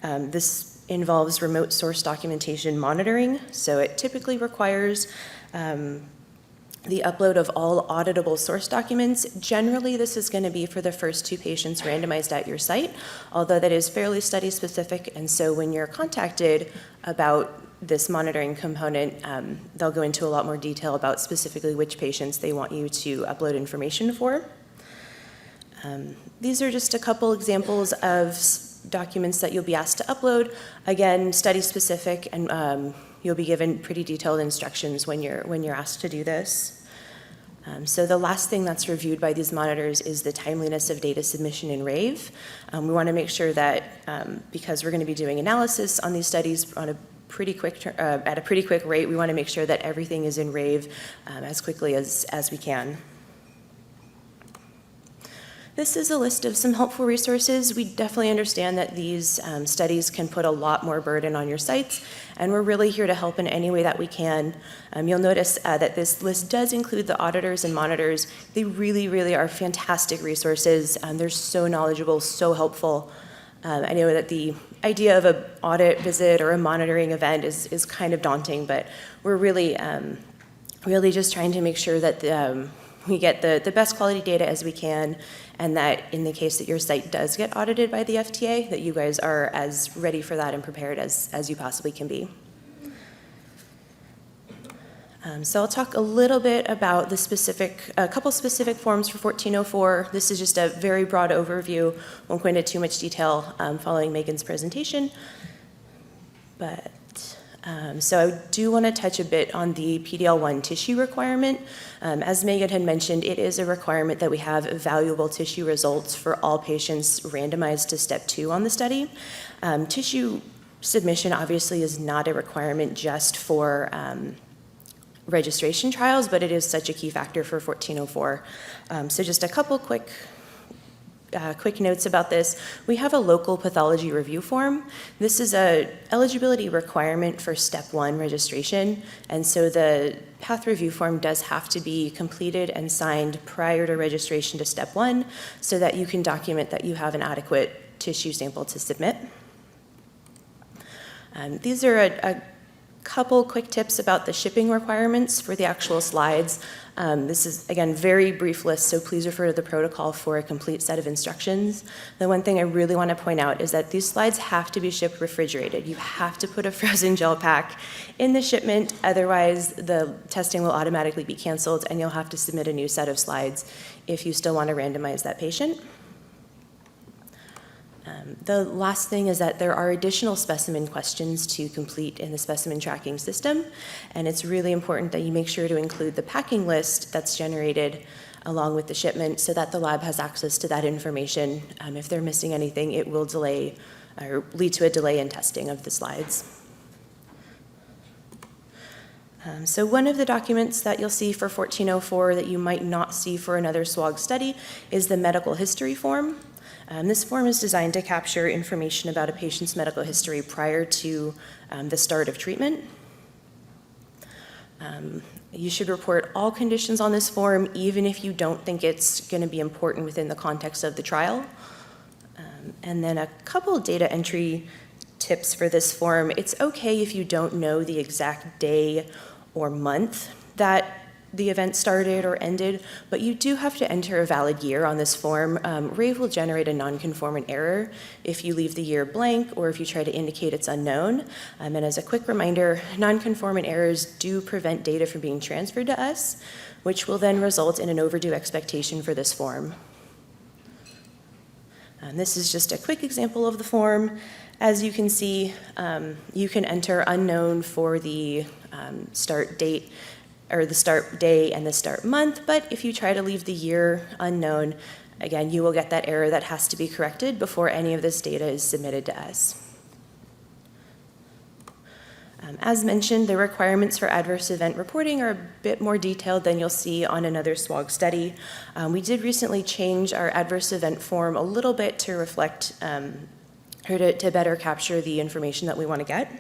This involves remote source documentation monitoring, so it typically requires the upload of all auditable source documents. Generally, this is going to be for the first 2 patients randomized at your site, although that is fairly study specific, and so when you're contacted about this monitoring component, they'll go into a lot more detail about specifically which patients they want you to upload information for. These are just a couple examples of documents that you'll be asked to upload. Again, study specific, and you'll be given pretty detailed instructions when you're asked to do this. So the last thing that's reviewed by these monitors is the timeliness of data submission in Rave. We want to make sure that because we're going to be doing analysis on these studies on a pretty quick at a pretty quick rate, we want to make sure that everything is in Rave as quickly as we can. This is a list of some helpful resources. We definitely understand that these studies can put a lot more burden on your sites, and we're really here to help in any way that we can. You'll notice that this list does include the auditors and monitors. They really, really are fantastic resources. They're so knowledgeable, so helpful. I know that the idea of an audit visit or a monitoring event is kind of daunting, but we're really, really just trying to make sure that we get the best quality data as we can, and that in the case that your site does get audited by the FTA, that you guys are as ready for that and prepared as you possibly can be. So I'll talk a little bit about a couple specific forms for 1404. This is just a very broad overview. Won't go into too much detail following Megan's presentation. But so I do want to touch a bit on the PDL1 tissue requirement. As Megan had mentioned, it is a requirement that we have valuable tissue results for all patients randomized to step 2 on the study. Tissue submission obviously is not a requirement just for registration trials, but it is such a key factor for 1404. So just a couple quick notes about this. We have a local pathology review form. This is a eligibility requirement for step 1 registration, and so the path review form does have to be completed and signed prior to registration to step 1 so that you can document that you have an adequate tissue sample to submit. These are a couple quick tips about the shipping requirements for the actual slides. This is, again, very brief list, so please refer to the protocol for a complete set of instructions. The one thing I really want to point out is that these slides have to be shipped refrigerated. You have to put a frozen gel pack in the shipment, otherwise the testing will automatically be canceled and you'll have to submit a new set of slides if you still want to randomize that patient. The last thing is that there are additional specimen questions to complete in the specimen tracking system, and it's really important that you make sure to include the packing list that's generated along with the shipment so that the lab has access to that information. If they're missing anything, it will delay or lead to a delay in testing of the slides. So one of the documents that you'll see for 1404 that you might not see for another SWOG study is the medical history form. This form is designed to capture information about a patient's medical history prior to the start of treatment. You should report all conditions on this form, even if you don't think it's going to be important within the context of the trial. And then a couple data entry tips for this form. It's okay if you don't know the exact day or month that the event started or ended, but you do have to enter a valid year on this form. Rave will generate a non-conformant error if you leave the year blank or if you try to indicate it's unknown. And as a quick reminder, non-conformant errors do prevent data from being transferred to us, which will then result in an overdue expectation for this form. This is just a quick example of the form. As you can see, you can enter unknown for the start date or the start day and the start month, but if you try to leave the year unknown, again, you will get that error that has to be corrected before any of this data is submitted to us. As mentioned, the requirements for adverse event reporting are a bit more detailed than you'll see on another SWOG study. We did recently change our adverse event form a little bit to reflect or to better capture the information that we want to get.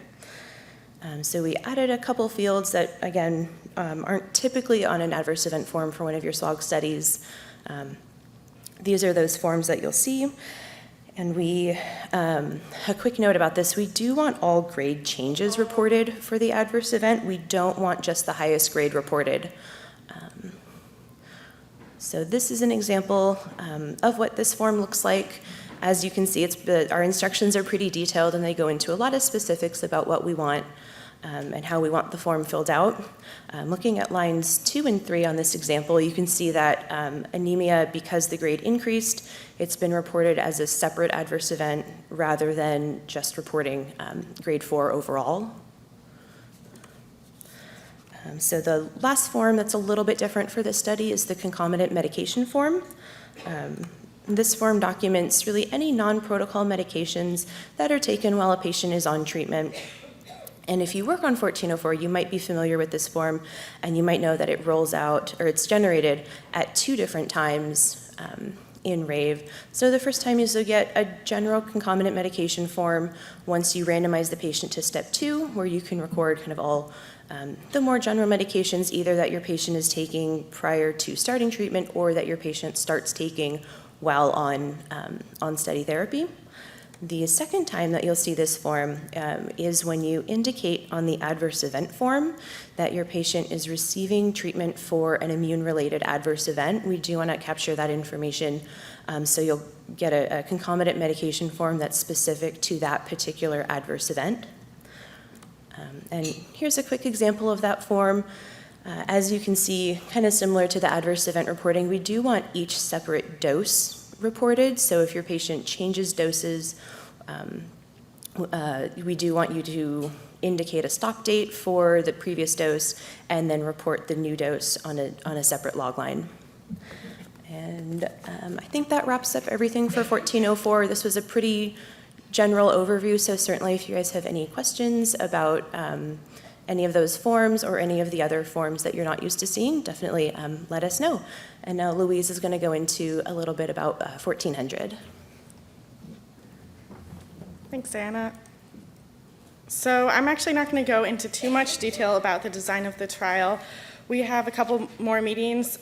So we added a couple fields that, again, aren't typically on an adverse event form for one of your SWOG studies. These are those forms that you'll see. And a quick note about this, we do want all grade changes reported for the adverse event. We don't want just the highest grade reported. So this is an example of what this form looks like. As you can see, our instructions are pretty detailed and they go into a lot of specifics about what we want and how we want the form filled out. Looking at lines 2 and 3 on this example, you can see that anemia, because the grade increased, it's been reported as a separate adverse event rather than just reporting grade 4 overall. So the last form that's a little bit different for this study is the concomitant medication form. This form documents really any non-protocol medications that are taken while a patient is on treatment. And if you work on 1404, you might be familiar with this form, and you might know that it rolls out, or it's generated at 2 different times in Rave. So the first time is you'll get a general concomitant medication form once you randomize the patient to step 2, where you can record kind of all the more general medications, either that your patient is taking prior to starting treatment or that your patient starts taking while on study therapy. The second time that you'll see this form is when you indicate on the adverse event form that your patient is receiving treatment for an immune-related adverse event. We do want to capture that information, so you'll get a concomitant medication form that's specific to that particular adverse event. And here's a quick example of that form. As you can see, kind of similar to the adverse event reporting, we do want each separate dose reported. So if your patient changes doses, we do want you to indicate a stop date for the previous dose and then report the new dose on a separate log line. And I think that wraps up everything for 1404. This was a pretty general overview, so certainly if you guys have any questions about any of those forms or any of the other forms that you're not used to seeing, definitely let us know. And now Louise is going to go into a little bit about 1400. Thanks, Anna. So I'm actually not going to go into too much detail about the design of the trial. We have a couple more meetings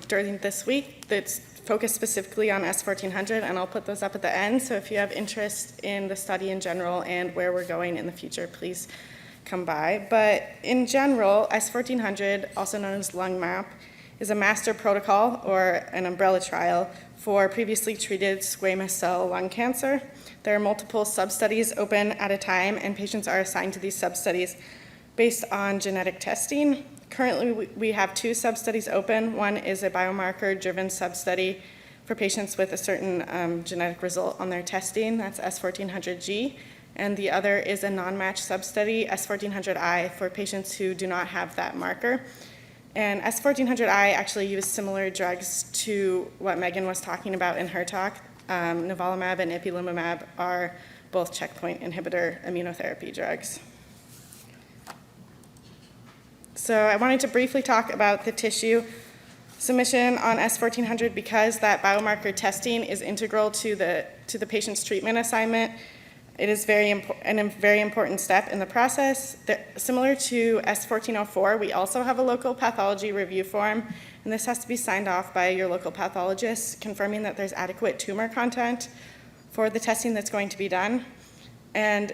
during this week that's focused specifically on S1400, and I'll put those up at the end. So if you have interest in the study in general and where we're going in the future, please come by. But in general, S1400, also known as LungMap, is a master protocol or an umbrella trial for previously treated squamous cell lung cancer. There are multiple sub-studies open at a time, and patients are assigned to these sub-studies based on genetic testing. Currently, we have 2 sub-studies open. One is a biomarker-driven sub-study for patients with a certain genetic result on their testing. That's S1400G. And the other is a non-match sub-study, S1400I, for patients who do not have that marker. And S1400I actually used similar drugs to what Megan was talking about in her talk. Nivolumab and ipilimumab are both checkpoint inhibitor immunotherapy drugs. So I wanted to briefly talk about the tissue submission on S1400 because that biomarker testing is integral to the patient's treatment assignment. It is a very important step in the process. Similar to S1404, we also have a local pathology review form, and this has to be signed off by your local pathologist, confirming that there's adequate tumor content for the testing that's going to be done. And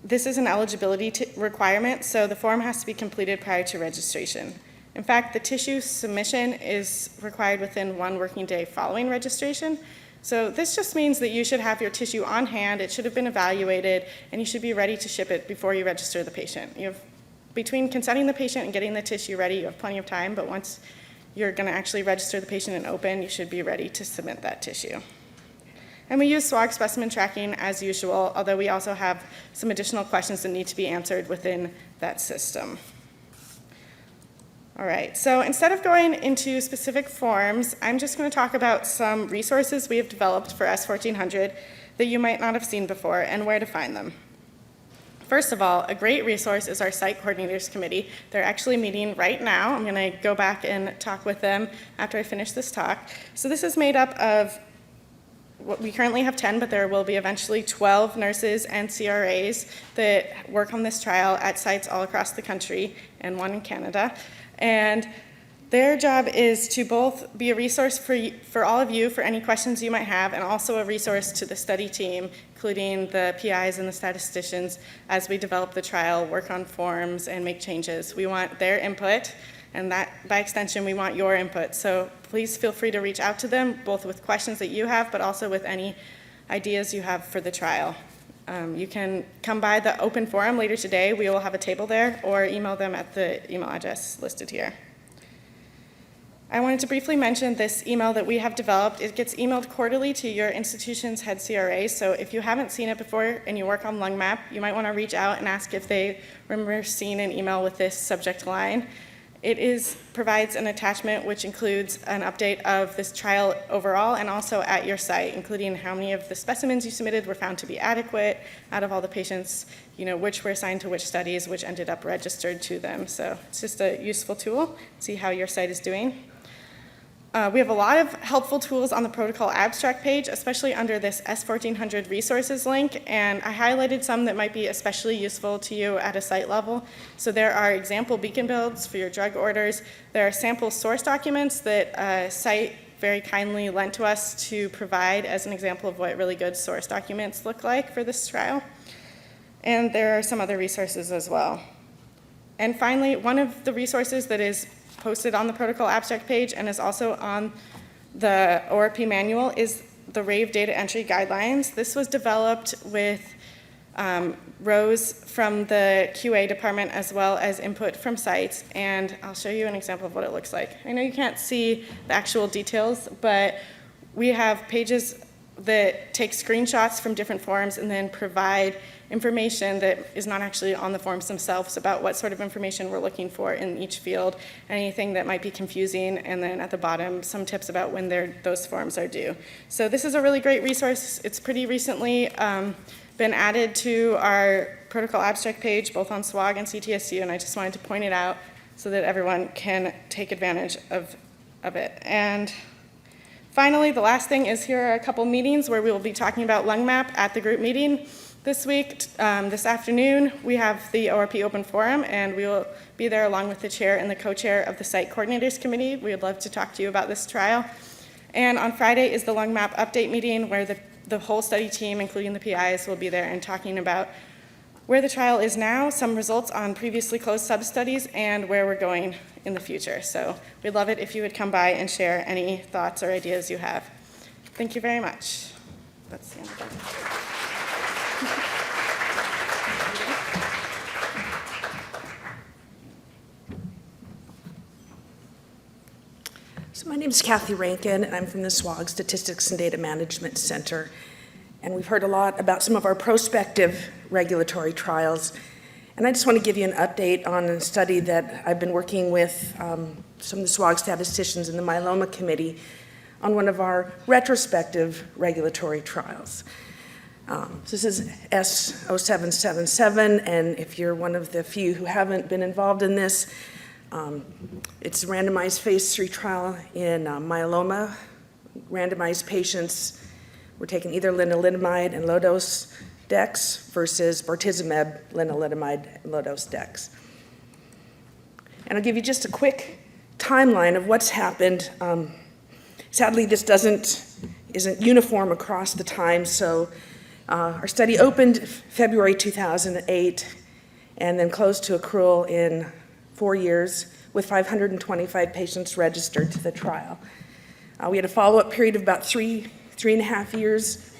this is an eligibility requirement, so the form has to be completed prior to registration. In fact, the tissue submission is required within 1 working day following registration. So this just means that you should have your tissue on hand, it should have been evaluated, and you should be ready to ship it before you register the patient. Between consenting the patient and getting the tissue ready, you have plenty of time, but once you're going to actually register the patient and open, you should be ready to submit that tissue. And we use SWOG specimen tracking as usual, although we also have some additional questions that need to be answered within that system. All right, so instead of going into specific forms, I'm just going to talk about some resources we have developed for S1400 that you might not have seen before and where to find them. First of all, a great resource is our Site Coordinators Committee. They're actually meeting right now. I'm going to go back and talk with them after I finish this talk. So this is made up of, we currently have 10, but there will be eventually 12 nurses and CRAs that work on this trial at sites all across the country and one in Canada. And their job is to both be a resource for all of you for any questions you might have, and also a resource to the study team, including the PIs and the statisticians, as we develop the trial, work on forms, and make changes. We want their input, and that, by extension, we want your input. So please feel free to reach out to them, both with questions that you have, but also with any ideas you have for the trial. You can come by the open forum later today. We will have a table there, or email them at the email address listed here. I wanted to briefly mention this email that we have developed. It gets emailed quarterly to your institution's head CRA, so if you haven't seen it before and you work on LungMap, you might want to reach out and ask if they remember seeing an email with this subject line. It provides an attachment which includes an update of this trial overall and also at your site, including how many of the specimens you submitted were found to be adequate out of all the patients, which were assigned to which studies, which ended up registered to them. So it's just a useful tool, see how your site is doing. We have a lot of helpful tools on the protocol abstract page, especially under this S1400 resources link, and I highlighted some that might be especially useful to you at a site level. So there are example beacon builds for your drug orders. There are sample source documents that a site very kindly lent to us to provide as an example of what really good source documents look like for this trial. And there are some other resources as well. And finally, one of the resources that is posted on the protocol abstract page and is also on the ORP Manual is the Rave data entry guidelines. This was developed with rows from the QA department as well as input from sites, and I'll show you an example of what it looks like. I know you can't see the actual details, but we have pages that take screenshots from different forms and then provide information that is not actually on the forms themselves about what sort of information we're looking for in each field, anything that might be confusing, and then at the bottom, some tips about when those forms are due. So this is a really great resource. It's pretty recently been added to our protocol abstract page, both on SWOG and CTSU, and I just wanted to point it out so that everyone can take advantage of it. And finally, the last thing is here are a couple meetings where we will be talking about LungMap at the group meeting. This week, this afternoon, we have the ORP Open Forum, and we will be there along with the chair and the co-chair of the Site Coordinators Committee. We would love to talk to you about this trial. And on Friday is the LungMap update meeting where the whole study team, including the PIs, will be there and talking about where the trial is now, some results on previously closed sub-studies, and where we're going in the future. So we'd love it if you would come by and share any thoughts or ideas you have. Thank you very much. That's the end of that. So my name is Cathy Rankin, and I'm from the SWOG Statistics and Data Management Center. And we've heard a lot about some of our prospective regulatory trials. And I just want to give you an update on a study that I've been working with some of the SWOG statisticians in the myeloma committee on one of our retrospective regulatory trials. This is S0777, and if you're one of the few who haven't been involved in this, it's a randomized phase 3 trial in myeloma. Randomized patients were taking either lenalidomide and low-dose dex versus bortezomib, lenalidomide, and low-dose dex. And I'll give you just a quick timeline of what's happened. Sadly, this isn't uniform across the time, so our study opened February 2008 and then closed to accrual in 4 years with 525 patients registered to the trial. We had a follow-up period of about three and a half years.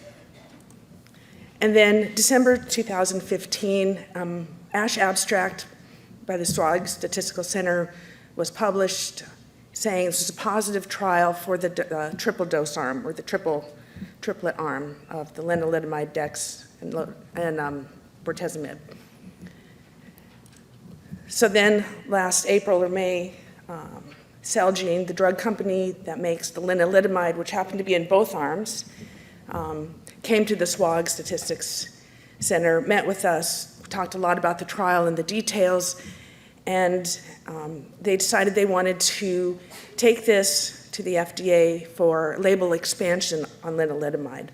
And then December 2015, ASH abstract by the SWOG Statistical Center was published saying this was a positive trial for the triple dose arm, or the triplet arm of the lenalidomide, dex, and bortezomib. So then last April or May, Celgene, the drug company that makes the lenalidomide, which happened to be in both arms, came to the SWOG Statistics Center, met with us, talked a lot about the trial and the details, and they decided they wanted to take this to the FDA for label expansion on lenalidomide.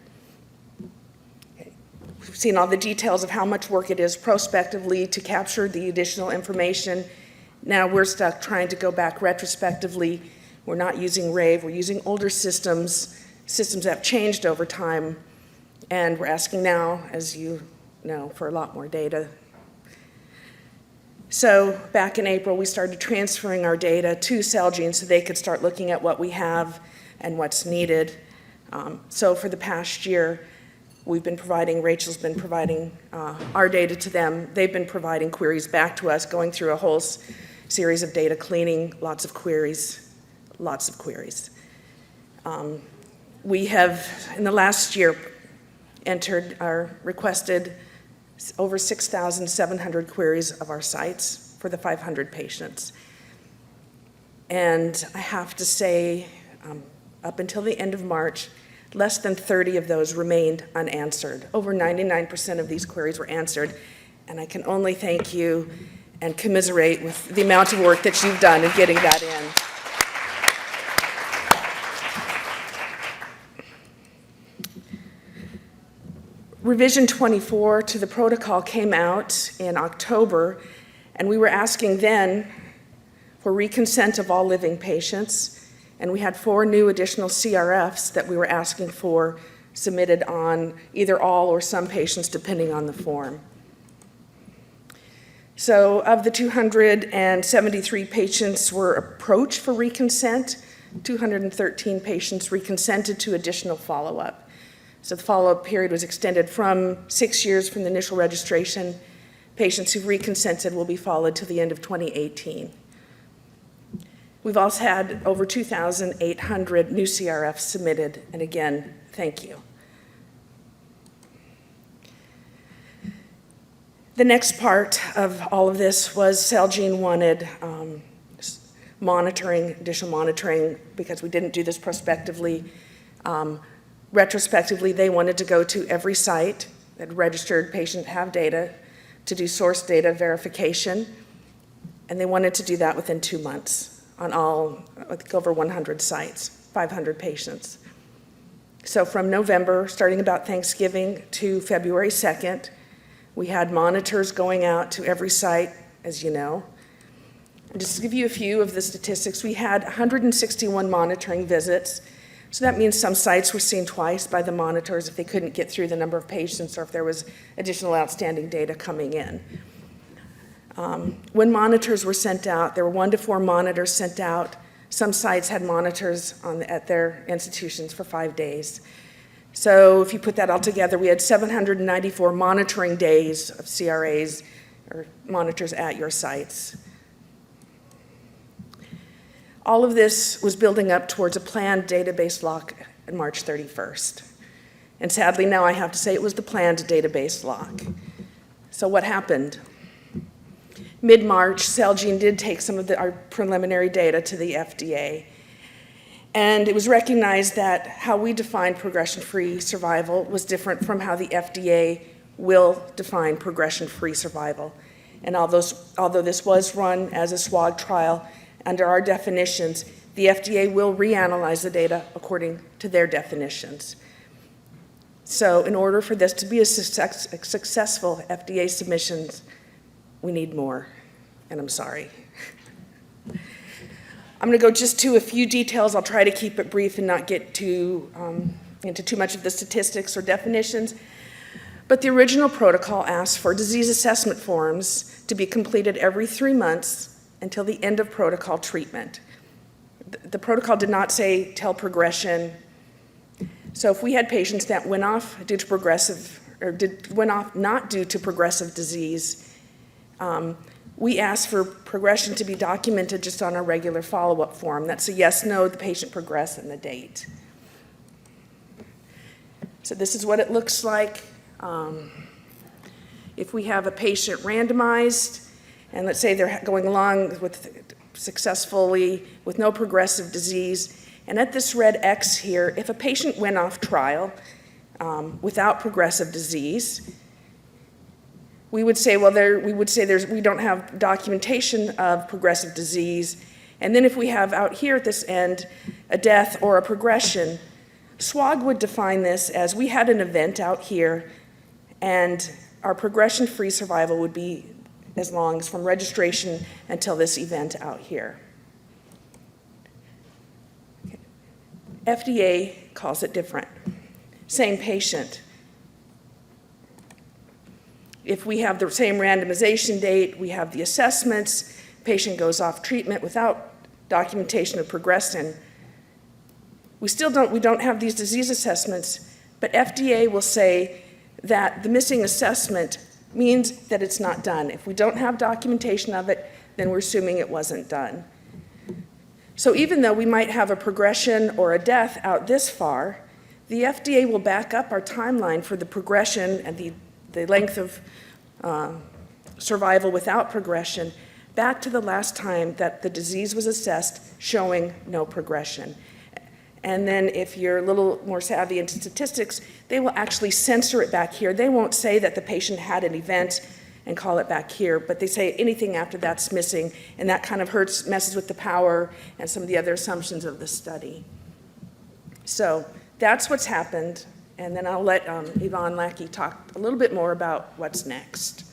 Okay. We've seen all the details of how much work it is prospectively to capture the additional information. Now we're stuck trying to go back retrospectively. We're not using Rave, we're using older systems that have changed over time, and we're asking now, as you know, for a lot more data. So back in April, we started transferring our data to Celgene so they could start looking at what we have and what's needed. So for the past year, Rachel's been providing our data to them. They've been providing queries back to us, going through a whole series of data cleaning, lots of queries. We have, in the last year, requested over 6,700 queries of our sites for the 500 patients. And I have to say, up until the end of March, less than 30 of those remained unanswered. Over 99% of these queries were answered, and I can only thank you and commiserate with the amount of work that you've done in getting that in. Revision 24 to the protocol came out in October, and we were asking then for reconsent of all living patients, and we had 4 new additional CRFs that we were asking for submitted on either all or some patients, depending on the form. So of the 273 patients were approached for reconsent, 213 patients reconsented to additional follow-up. So the follow-up period was extended from 6 years from the initial registration. Patients who've reconsented will be followed till the end of 2018. We've also had over 2,800 new CRFs submitted, and again, thank you. The next part of all of this was Celgene wanted additional monitoring, because we didn't do this prospectively. Retrospectively, they wanted to go to every site that registered patient have data to do source data verification, and they wanted to do that within 2 months on all, I think, over 100 sites, 500 patients. So from November, starting about Thanksgiving, to February 2nd, we had monitors going out to every site, as you know. And just to give you a few of the statistics, we had 161 monitoring visits. So that means some sites were seen twice by the monitors if they couldn't get through the number of patients or if there was additional outstanding data coming in. When monitors were sent out, there were 1 to 4 monitors sent out. Some sites had monitors at their institutions for 5 days. So if you put that all together, we had 794 monitoring days of CRAs or monitors at your sites. All of this was building up towards a planned database lock on March 31st. And sadly, now I have to say it was the planned database lock. So what happened? Mid-March, Celgene did take some of our preliminary data to the FDA. And it was recognized that how we define progression-free survival was different from how the FDA will define progression-free survival. And although this was run as a SWOG trial, under our definitions, the FDA will reanalyze the data according to their definitions. So in order for this to be a successful FDA submissions, we need more, and I'm sorry. I'm gonna go just to a few details. I'll try to keep it brief and not get into too much of the statistics or definitions. But the original protocol asked for disease assessment forms to be completed every 3 months until the end of protocol treatment. The protocol did not say till progression. So if we had patients that went off due to progressive, or went off not due to progressive disease, we asked for progression to be documented just on a regular follow-up form. That's a yes, no, the patient progressed, and the date. So this is what it looks like. If we have a patient randomized, and let's say they're going along successfully with no progressive disease, and at this red X here, if a patient went off trial without progressive disease, we would say, well, we don't have documentation of progressive disease. And then if we have out here at this end a death or a progression, SWOG would define this as we had an event out here and our progression-free survival would be as long as from registration until this event out here. Okay. FDA calls it different. Same patient. If we have the same randomization date, we have the assessments, patient goes off treatment without documentation of progression, we don't have these disease assessments, but FDA will say that the missing assessment means that it's not done. If we don't have documentation of it, then we're assuming it wasn't done. So even though we might have a progression or a death out this far, the FDA will back up our timeline for the progression and the length of survival without progression back to the last time that the disease was assessed showing no progression. And then if you're a little more savvy into statistics, they will actually censor it back here. They won't say that the patient had an event and call it back here, but they say anything after that's missing, and that kind of messes with the power and some of the other assumptions of the study. So that's what's happened, and then I'll let Yvonne Lackey talk a little bit more about what's next.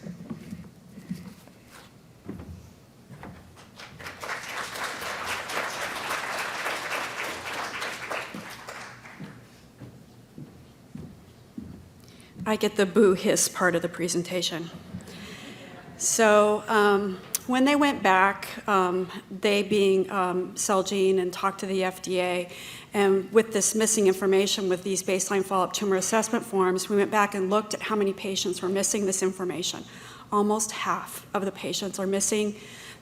I get the boo hiss part of the presentation. So when they went back, they being Celgene, and talked to the FDA, and with this missing information with these baseline follow-up tumor assessment forms, we went back and looked at how many patients were missing this information. Almost half of the patients are missing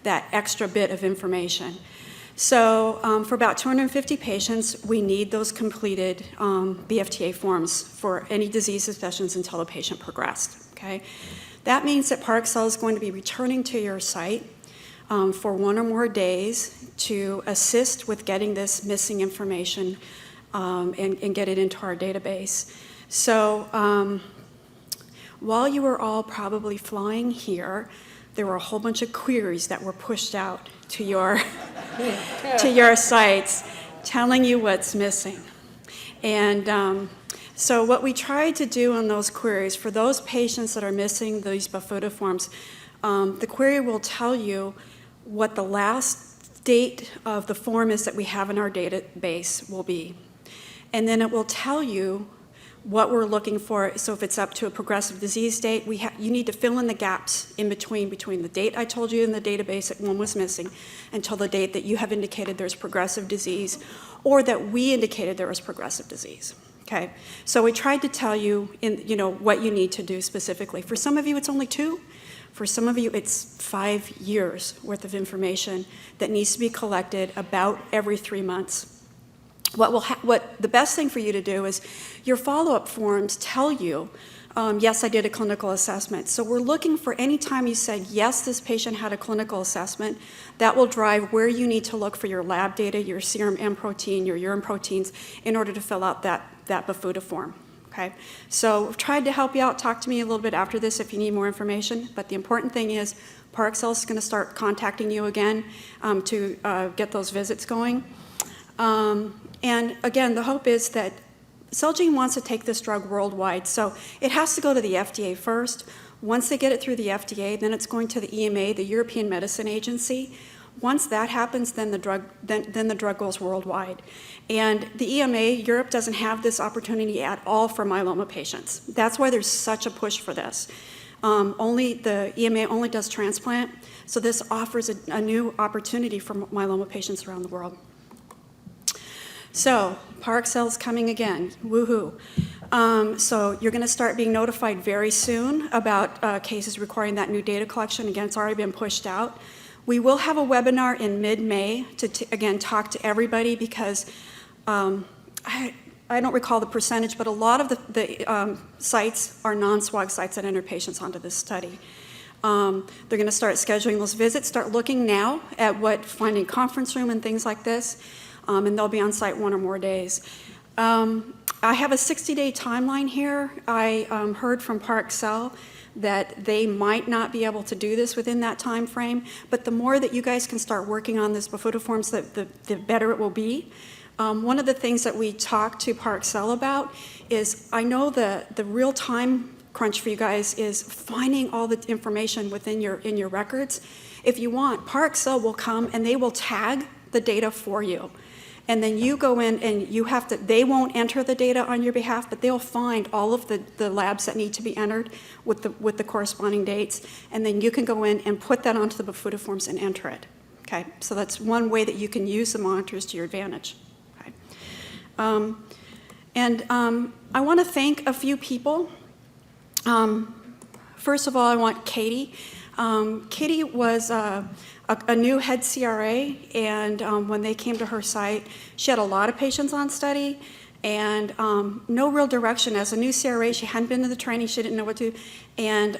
that extra bit of information. So for about 250 patients, we need those completed BFTA forms for any disease suspicions until the patient progressed, okay? That means that Parexel is going to be returning to your site for 1 or more days to assist with getting this missing information and get it into our database. So while you were all probably flying here, there were a whole bunch of queries that were pushed out to your sites telling you what's missing. And so what we tried to do on those queries, for those patients that are missing these Bafuta forms, the query will tell you what the last date of the form is that we have in our database will be. And then it will tell you what we're looking for. So if it's up to a progressive disease date, you need to fill in the gaps in between the date I told you in the database that one was missing until the date that you have indicated there's progressive disease, or that we indicated there was progressive disease. Okay, so we tried to tell you what you need to do specifically. For some of you, it's only 2. For some of you, it's 5 years worth of information that needs to be collected about every 3 months. What the best thing for you to do is your follow-up forms tell you, yes, I did a clinical assessment. So we're looking for any time you said, yes, this patient had a clinical assessment, that will drive where you need to look for your lab data, your serum M protein, your urine proteins, in order to fill out that Bafuta form. Okay, so we've tried to help you out. Talk to me a little bit after this if you need more information. But the important thing is Parexel is going to start contacting you again to get those visits going. And again, the hope is that Celgene wants to take this drug worldwide, so it has to go to the FDA first. Once they get it through the FDA, then it's going to the EMA, the European Medicine Agency. Once that happens, then the drug goes worldwide. And the EMA, Europe doesn't have this opportunity at all for myeloma patients. That's why there's such a push for this. The EMA only does transplant, so this offers a new opportunity for myeloma patients around the world. So, Parexel's coming again, woohoo. So you're going to start being notified very soon about cases requiring that new data collection. Again, it's already been pushed out. We will have a webinar in mid-May to again, talk to everybody because I don't recall the percentage, but a lot of the sites are non-SWOG sites that enter patients onto this study. They're going to start scheduling those visits, start looking now at finding conference room and things like this. And they'll be on site 1 or more days. I have a 60-day timeline here. I heard from Parexel that they might not be able to do this within that time frame, but the more that you guys can start working on this before the better it will be. One of the things that we talked to Parexel about is, I know the real time crunch for you guys is finding all the information within your records. If you want, Parexel will come and they will tag the data for you. And then you go in and they won't enter the data on your behalf, but they'll find all of the labs that need to be entered with the corresponding dates. And then you can go in and put that onto the Bafuta forms and enter it. Okay, so that's one way that you can use the monitors to your advantage. Okay. I want to thank a few people. First of all, I want Katie. Katie was a new head CRA, and when they came to her site, she had a lot of patients on study and no real direction. As a new CRA, she hadn't been to the training, she didn't know what to do, and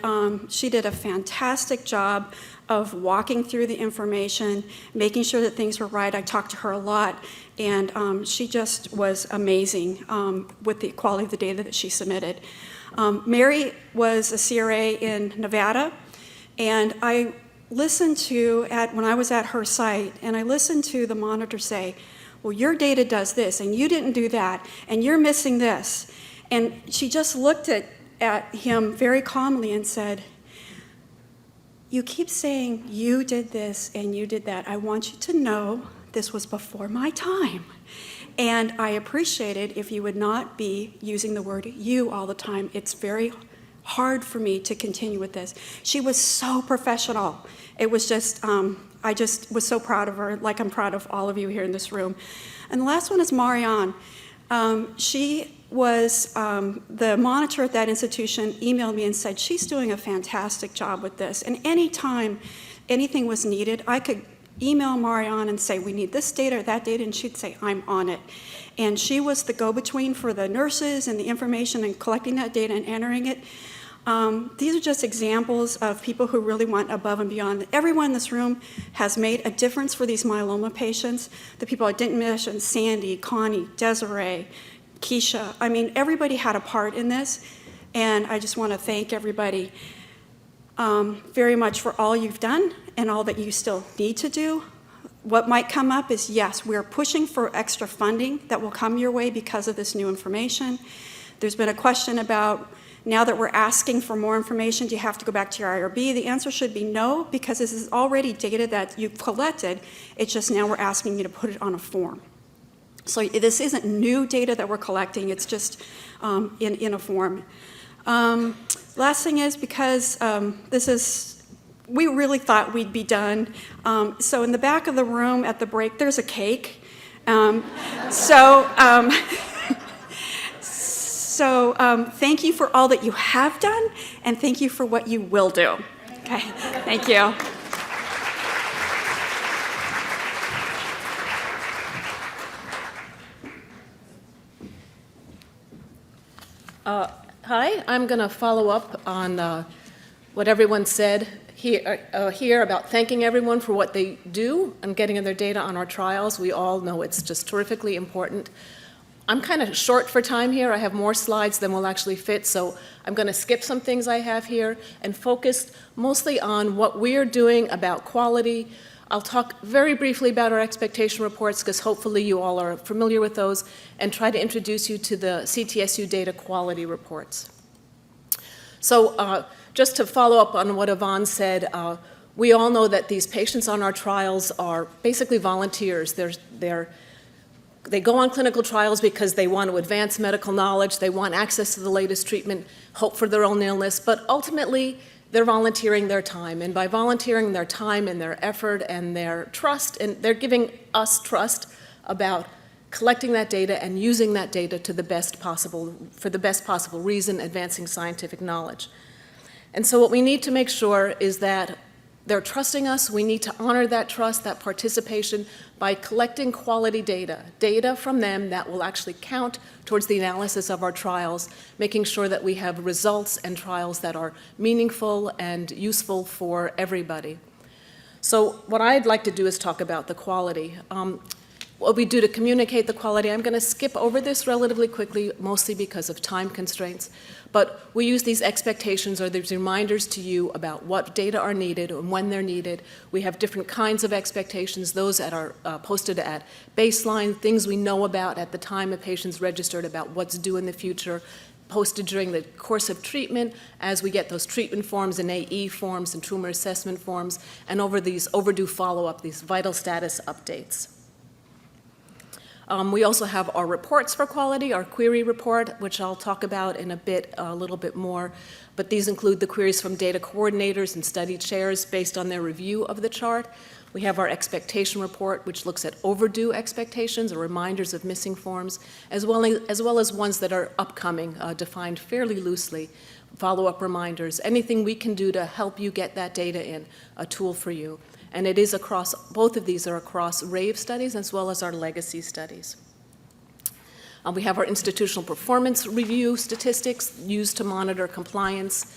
she did a fantastic job of walking through the information, making sure that things were right. I talked to her a lot, and she just was amazing with the quality of the data that she submitted. Mary was a CRA in Nevada, and I listened to, when I was at her site, and I listened to the monitor say, well, your data does this, and you didn't do that, and you're missing this. And she just looked at him very calmly and said, you keep saying you did this and you did that. I want you to know this was before my time. And I appreciate it if you would not be using the word you all the time. It's very hard for me to continue with this. She was so professional. It was just, I just was so proud of her, like I'm proud of all of you here in this room. And the last one is Marianne. She was, the monitor at that institution emailed me and said, she's doing a fantastic job with this. And anytime anything was needed, I could email Marianne and say, we need this data or that data, and she'd say, I'm on it. And she was the go-between for the nurses and the information and collecting that data and entering it. These are just examples of people who really went above and beyond. Everyone in this room has made a difference for these myeloma patients. The people I didn't mention, Sandy, Connie, Desiree, Keisha. I mean, everybody had a part in this, and I just want to thank everybody very much for all you've done and all that you still need to do. What might come up is, yes, we're pushing for extra funding that will come your way because of this new information. There's been a question about, now that we're asking for more information, do you have to go back to your IRB? The answer should be no, because this is already data that you've collected. It's just now we're asking you to put it on a form. So this isn't new data that we're collecting, it's just in a form. Last thing is, because we really thought we'd be done. So in the back of the room at the break, there's a cake. Thank you for all that you have done, and thank you for what you will do. Okay, thank you. Hi, I'm going to follow up on what everyone said here about thanking everyone for what they do and getting their data on our trials. We all know it's just terrifically important. I'm kind of short for time here. I have more slides than will actually fit, so I'm going to skip some things I have here and focus mostly on what we're doing about quality. I'll talk very briefly about our expectation reports, because hopefully you all are familiar with those, and try to introduce you to the CTSU data quality reports. So just to follow up on what Yvonne said, we all know that these patients on our trials are basically volunteers. They go on clinical trials because they want to advance medical knowledge, they want access to the latest treatment, hope for their own illness, but ultimately they're volunteering their time. And by volunteering their time and their effort and their trust, and they're giving us trust about collecting that data and using that data to the best possible, for the best possible reason, advancing scientific knowledge. And so what we need to make sure is that they're trusting us. We need to honor that trust, that participation, by collecting quality data from them that will actually count towards the analysis of our trials, making sure that we have results and trials that are meaningful and useful for everybody. So what I'd like to do is talk about the quality. What we do to communicate the quality, I'm going to skip over this relatively quickly, mostly because of time constraints. But we use these expectations or these reminders to you about what data are needed and when they're needed. We have different kinds of expectations, those that are posted at baseline, things we know about at the time a patient's registered about what's due in the future, posted during the course of treatment as we get those treatment forms and AE forms and tumor assessment forms, and over these overdue follow-up, these vital status updates. We also have our reports for quality, our query report, which I'll talk about in a little bit more, but these include the queries from data coordinators and study chairs based on their review of the chart. We have our expectation report, which looks at overdue expectations or reminders of missing forms, as well as ones that are upcoming, defined fairly loosely, follow-up reminders, anything we can do to help you get that data in, a tool for you. And it is across, both of these are across Rave studies as well as our legacy studies. We have our institutional performance review statistics used to monitor compliance,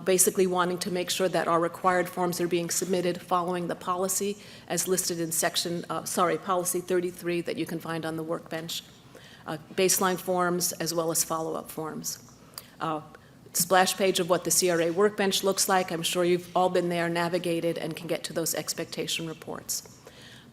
basically wanting to make sure that our required forms are being submitted following the policy as listed in policy 33 that you can find on the workbench. Baseline forms as well as follow-up forms. Splash page of what the CRA workbench looks like. I'm sure you've all been there, navigated, and can get to those expectation reports.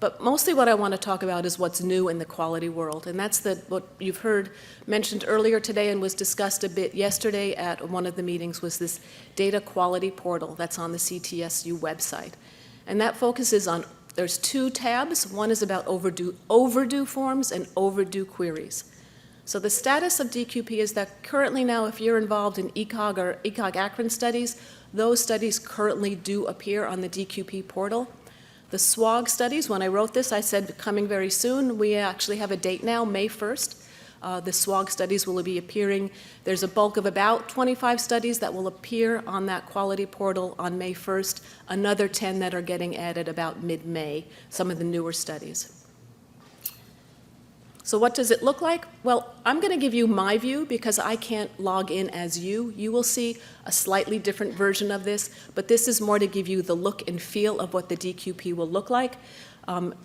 But mostly what I want to talk about is what's new in the quality world, and that's what you've heard mentioned earlier today and was discussed a bit yesterday at one of the meetings, was this data quality portal that's on the CTSU website. And that focuses on, there's two tabs. One is about overdue forms and overdue queries. So the status of DQP is that currently now, if you're involved in ECOG or ECOG-ACRIN studies, those studies currently do appear on the DQP portal. The SWOG studies, when I wrote this, I said coming very soon. We actually have a date now, May 1st. The SWOG studies will be appearing. There's a bulk of about 25 studies that will appear on that quality portal on May 1st, another 10 that are getting added about mid-May, some of the newer studies. So what does it look like? Well, I'm going to give you my view because I can't log in as you. You will see a slightly different version of this, but this is more to give you the look and feel of what the DQP will look like.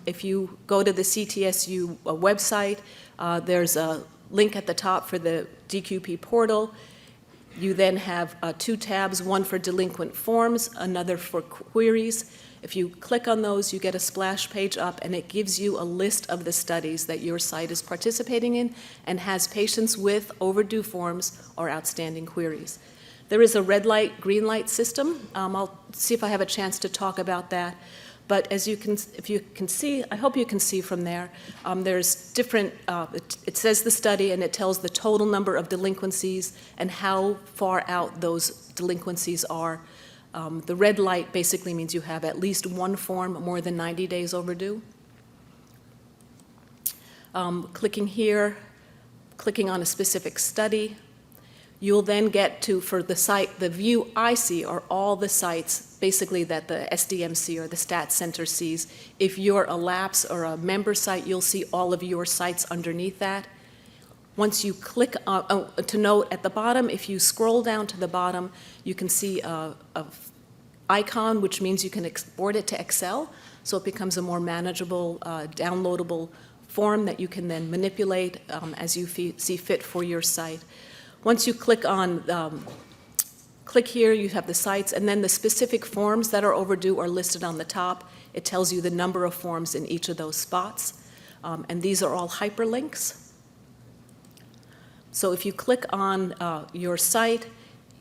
If you go to the CTSU website, there's a link at the top for the DQP portal. You then have two tabs, one for delinquent forms, another for queries. If you click on those, you get a splash page up, and it gives you a list of the studies that your site is participating in and has patients with overdue forms or outstanding queries. There is a red light, green light system. I'll see if I have a chance to talk about that. But as you can, if you can see, I hope you can see from there, there's different, it says the study and it tells the total number of delinquencies and how far out those delinquencies are. The red light basically means you have at least one form more than 90 days overdue. Clicking here, clicking on a specific study, you'll then get to, for the site, the view I see are all the sites basically that the SDMC or the Stat Center sees. If you're a LAPS or a member site, you'll see all of your sites underneath that. Once you click on, to note at the bottom, if you scroll down to the bottom, you can see a icon, which means you can export it to Excel, so it becomes a more manageable, downloadable form that you can then manipulate as you see fit for your site. Once you click on, click here, you have the sites, and then the specific forms that are overdue are listed on the top. It tells you the number of forms in each of those spots, and these are all hyperlinks. So if you click on your site,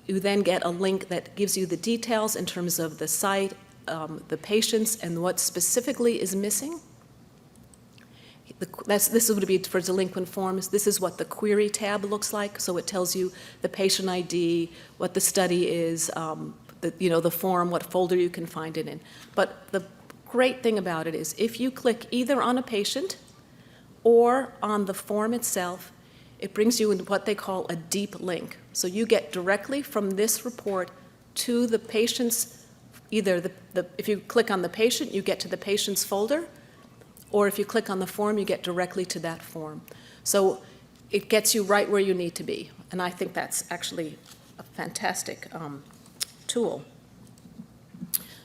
you then get a link that gives you the details in terms of the site, the patients, and what specifically is missing. This would be for delinquent forms. This is what the query tab looks like. So it tells you the patient ID, what the study is, the form, what folder you can find it in. But the great thing about it is if you click either on a patient or on the form itself, it brings you into what they call a deep link. So you get directly from this report to the patient's, either if you click on the patient, you get to the patient's folder, or if you click on the form, you get directly to that form. So it gets you right where you need to be. And I think that's actually a fantastic tool.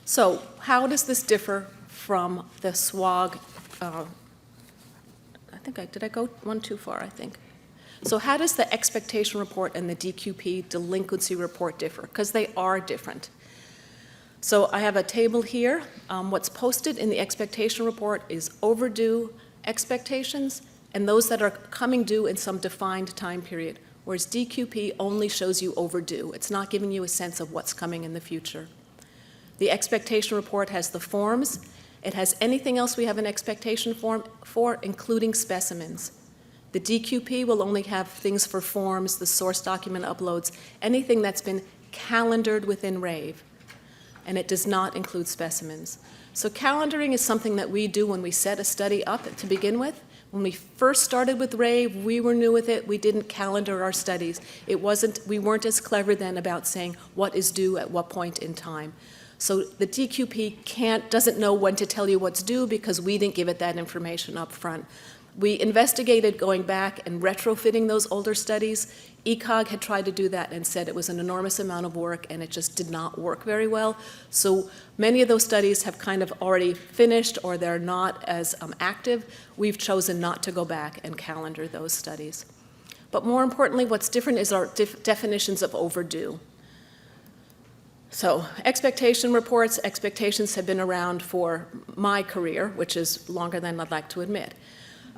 So how does this differ from the SWOG? Did I go one too far, I think. So how does the expectation report and the DQP delinquency report differ? Because they are different. So I have a table here. What's posted in the expectation report is overdue expectations and those that are coming due in some defined time period, whereas DQP only shows you overdue. It's not giving you a sense of what's coming in the future. The expectation report has the forms. It has anything else we have an expectation form for, including specimens. The DQP will only have things for forms, the source document uploads, anything that's been calendared within Rave, and it does not include specimens. So calendaring is something that we do when we set a study up to begin with. When we first started with Rave, we were new with it. We didn't calendar our studies. We weren't as clever then about saying what is due at what point in time. So the DQP doesn't know when to tell you what's due because we didn't give it that information up front. We investigated going back and retrofitting those older studies. ECOG had tried to do that and said it was an enormous amount of work and it just did not work very well. So many of those studies have kind of already finished or they're not as active. We've chosen not to go back and calendar those studies. But more importantly, what's different is our definitions of overdue. So expectation reports, expectations have been around for my career, which is longer than I'd like to admit.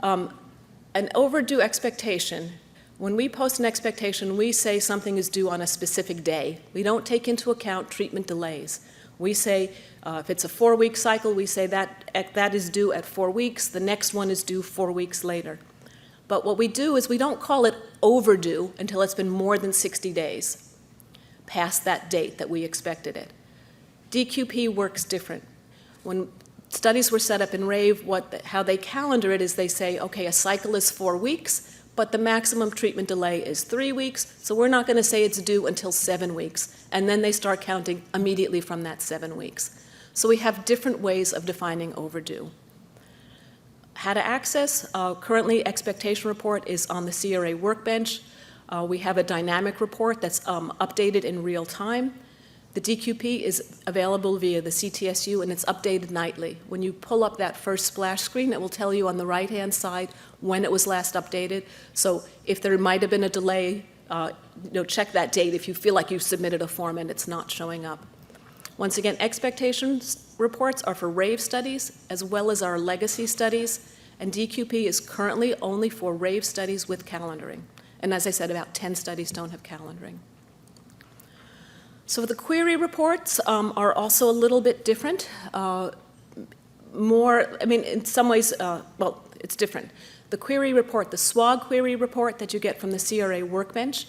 An overdue expectation, when we post an expectation, we say something is due on a specific day. We don't take into account treatment delays. We say, if it's a 4-week cycle, we say that is due at 4 weeks, the next one is due 4 weeks later. But what we do is we don't call it overdue until it's been more than 60 days past that date that we expected it. DQP works different. When studies were set up in Rave, how they calendar it is they say, okay, a cycle is 4 weeks, but the maximum treatment delay is 3 weeks, so we're not going to say it's due until 7 weeks, and then they start counting immediately from that 7 weeks. So we have different ways of defining overdue. How to access, currently expectation report is on the CRA workbench. We have a dynamic report that's updated in real time. The DQP is available via the CTSU, and it's updated nightly. When you pull up that first splash screen, it will tell you on the right-hand side when it was last updated. So if there might have been a delay, check that date if you feel like you submitted a form and it's not showing up. Once again, expectations reports are for Rave studies as well as our legacy studies, and DQP is currently only for Rave studies with calendaring. And as I said, about 10 studies don't have calendaring. So the query reports are also a little bit different. In some ways, it's different. The query report, the SWOG query report that you get from the CRA workbench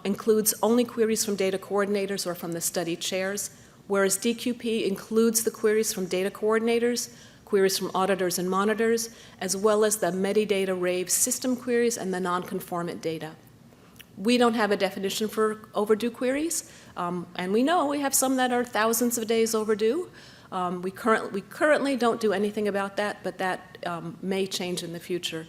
includes only queries from data coordinators or from the study chairs, whereas DQP includes the queries from data coordinators, queries from auditors and monitors, as well as the metadata Rave system queries and the non-conformant data. We don't have a definition for overdue queries, and we know we have some that are thousands of days overdue. We currently don't do anything about that, but that may change in the future.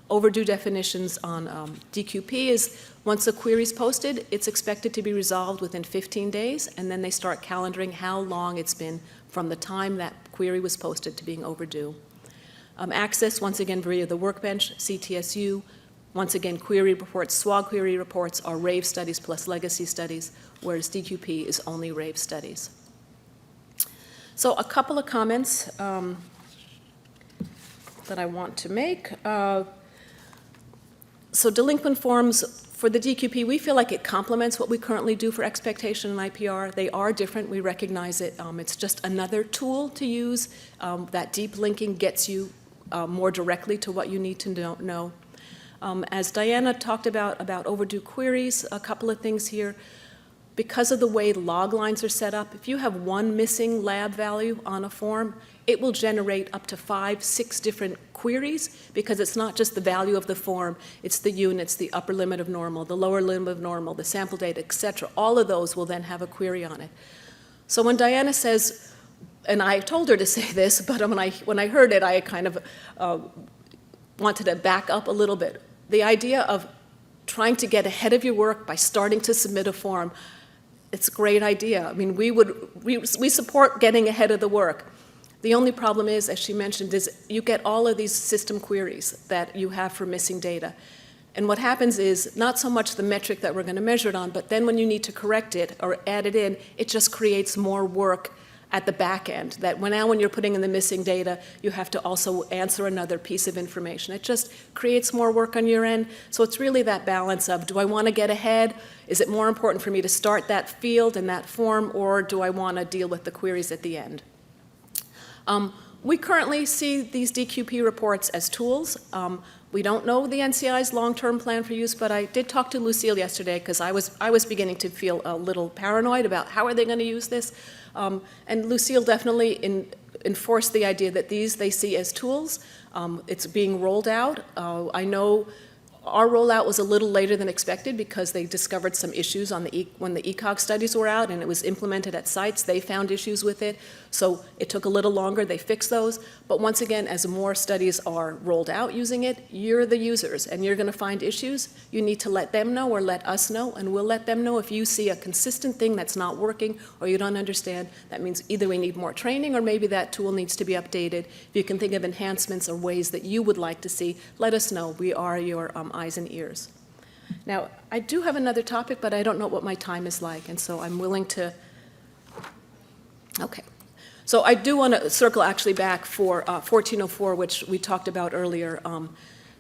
Overdue definitions on DQP is once a query is posted, it's expected to be resolved within 15 days, and then they start calendaring how long it's been from the time that query was posted to being overdue. Access, once again, via the workbench, CTSU. Once again, query reports, SWOG query reports are Rave studies plus legacy studies, whereas DQP is only Rave studies. So a couple of comments that I want to make. So delinquent forms for the DQP, we feel like it complements what we currently do for expectation and IPR. They are different, we recognize it. It's just another tool to use. That deep linking gets you more directly to what you need to know. As Diana talked about overdue queries, a couple of things here. Because of the way log lines are set up, if you have one missing lab value on a form, it will generate up to 5, 6 different queries because it's not just the value of the form, it's the units, the upper limit of normal, the lower limit of normal, the sample data, et cetera. All of those will then have a query on it. So when Diana says, and I told her to say this, but when I heard it, I kind of wanted to back up a little bit. The idea of trying to get ahead of your work by starting to submit a form, it's a great idea. I mean, we support getting ahead of the work. The only problem is, as she mentioned, is you get all of these system queries that you have for missing data. And what happens is not so much the metric that we're going to measure it on, but then when you need to correct it or add it in, it just creates more work at the back end, that now when you're putting in the missing data, you have to also answer another piece of information. It just creates more work on your end. So it's really that balance of, do I want to get ahead? Is it more important for me to start that field and that form, or do I want to deal with the queries at the end? We currently see these DQP reports as tools. We don't know the NCI's long-term plan for use, but I did talk to Lucille yesterday because I was beginning to feel a little paranoid about how are they going to use this. And Lucille definitely enforced the idea that these they see as tools. It's being rolled out. I know our rollout was a little later than expected because they discovered some issues on when the ECOG studies were out and it was implemented at sites. They found issues with it, so it took a little longer. They fixed those. But once again, as more studies are rolled out using it, you're the users and you're going to find issues. You need to let them know or let us know, and we'll let them know if you see a consistent thing that's not working or you don't understand. That means either we need more training or maybe that tool needs to be updated. If you can think of enhancements or ways that you would like to see, let us know. We are your eyes and ears. Now, I do have another topic, but I don't know what my time is like, and so I'm willing to. Okay. So I do want to circle actually back for 1404, which we talked about earlier.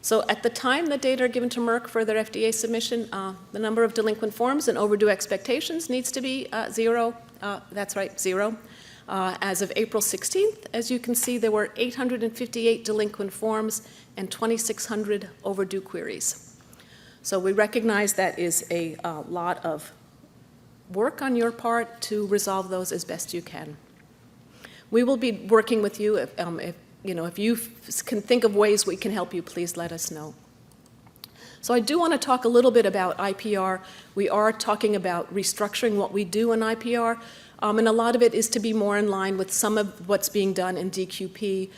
So at the time the data are given to Merck for their FDA submission, the number of delinquent forms and overdue expectations needs to be 0. That's right, 0. As of April 16th, as you can see, there were 858 delinquent forms and 2,600 overdue queries. So we recognize that is a lot of work on your part to resolve those as best you can. We will be working with you. If you can think of ways we can help you, please let us know. So I do want to talk a little bit about IPR. We are talking about restructuring what we do in IPR, and a lot of it is to be more in line with some of what's being done in DQP.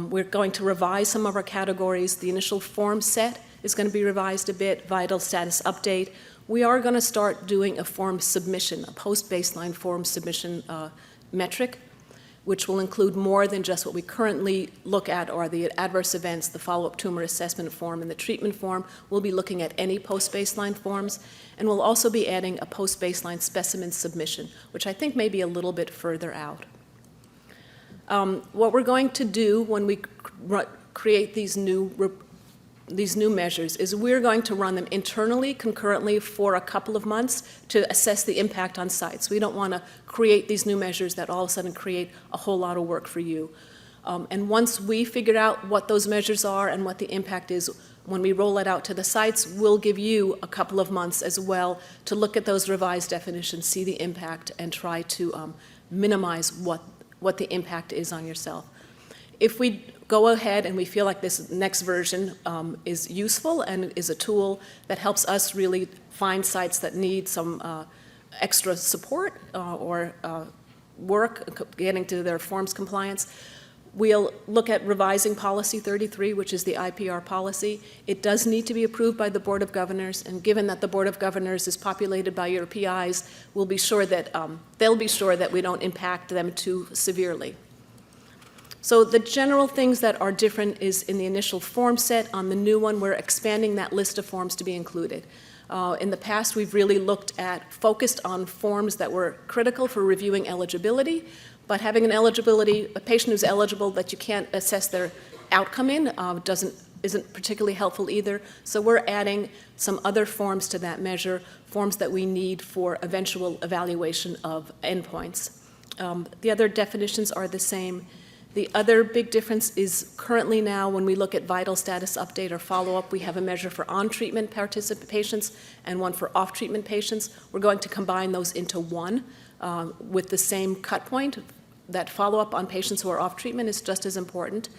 We're going to revise some of our categories. The initial form set is going to be revised a bit, vital status update. We are going to start doing a form submission, a post-baseline form submission metric, which will include more than just what we currently look at are the adverse events, the follow-up tumor assessment form, and the treatment form. We'll be looking at any post-baseline forms, and we'll also be adding a post-baseline specimen submission, which I think may be a little bit further out. What we're going to do when we create these new measures is we're going to run them internally, concurrently, for a couple of months to assess the impact on sites. We don't want to create these new measures that all of a sudden create a whole lot of work for you. And once we figure out what those measures are and what the impact is, when we roll it out to the sites, we'll give you a couple of months as well to look at those revised definitions, see the impact, and try to minimize what the impact is on yourself. If we go ahead and we feel like this next version is useful and is a tool that helps us really find sites that need some extra support or work getting to their forms compliance, we'll look at revising Policy 33, which is the IPR policy. It does need to be approved by the Board of Governors, and given that the Board of Governors is populated by your PIs, we'll be sure that they'll be sure that we don't impact them too severely. So the general things that are different is in the initial form set. On the new one, we're expanding that list of forms to be included. In the past, we've really focused on forms that were critical for reviewing eligibility, but having a patient who's eligible that you can't assess their outcome in isn't particularly helpful either. So we're adding some other forms to that measure, forms that we need for eventual evaluation of endpoints. The other definitions are the same. The other big difference is currently now when we look at vital status update or follow-up, we have a measure for on-treatment patients and one for off-treatment patients. We're going to combine those into one with the same cut point. That follow-up on patients who are off-treatment is just as important.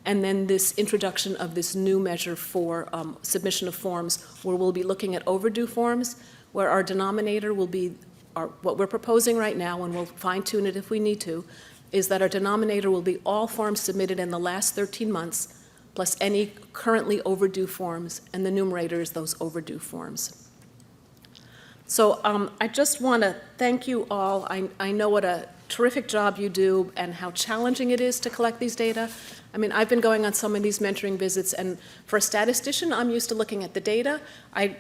And then this introduction of this new measure for submission of forms, where we'll be looking at overdue forms, where our denominator will be what we're proposing right now, and we'll fine-tune it if we need to, is that our denominator will be all forms submitted in the last 13 months, plus any currently overdue forms, and the numerator is those overdue forms. So I just want to thank you all. I know what a terrific job you do and how challenging it is to collect these data. I mean, I've been going on some of these mentoring visits, and for a statistician, I'm used to looking at the data. I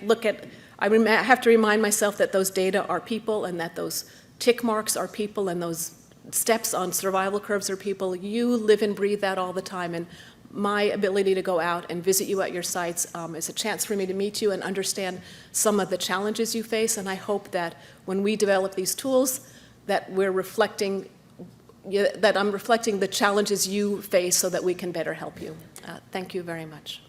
have to remind myself that those data are people and that those tick marks are people and those steps on survival curves are people. You live and breathe that all the time, and my ability to go out and visit you at your sites is a chance for me to meet you and understand some of the challenges you face, and I hope that when we develop these tools that I'm reflecting the challenges you face so that we can better help you. Thank you very much.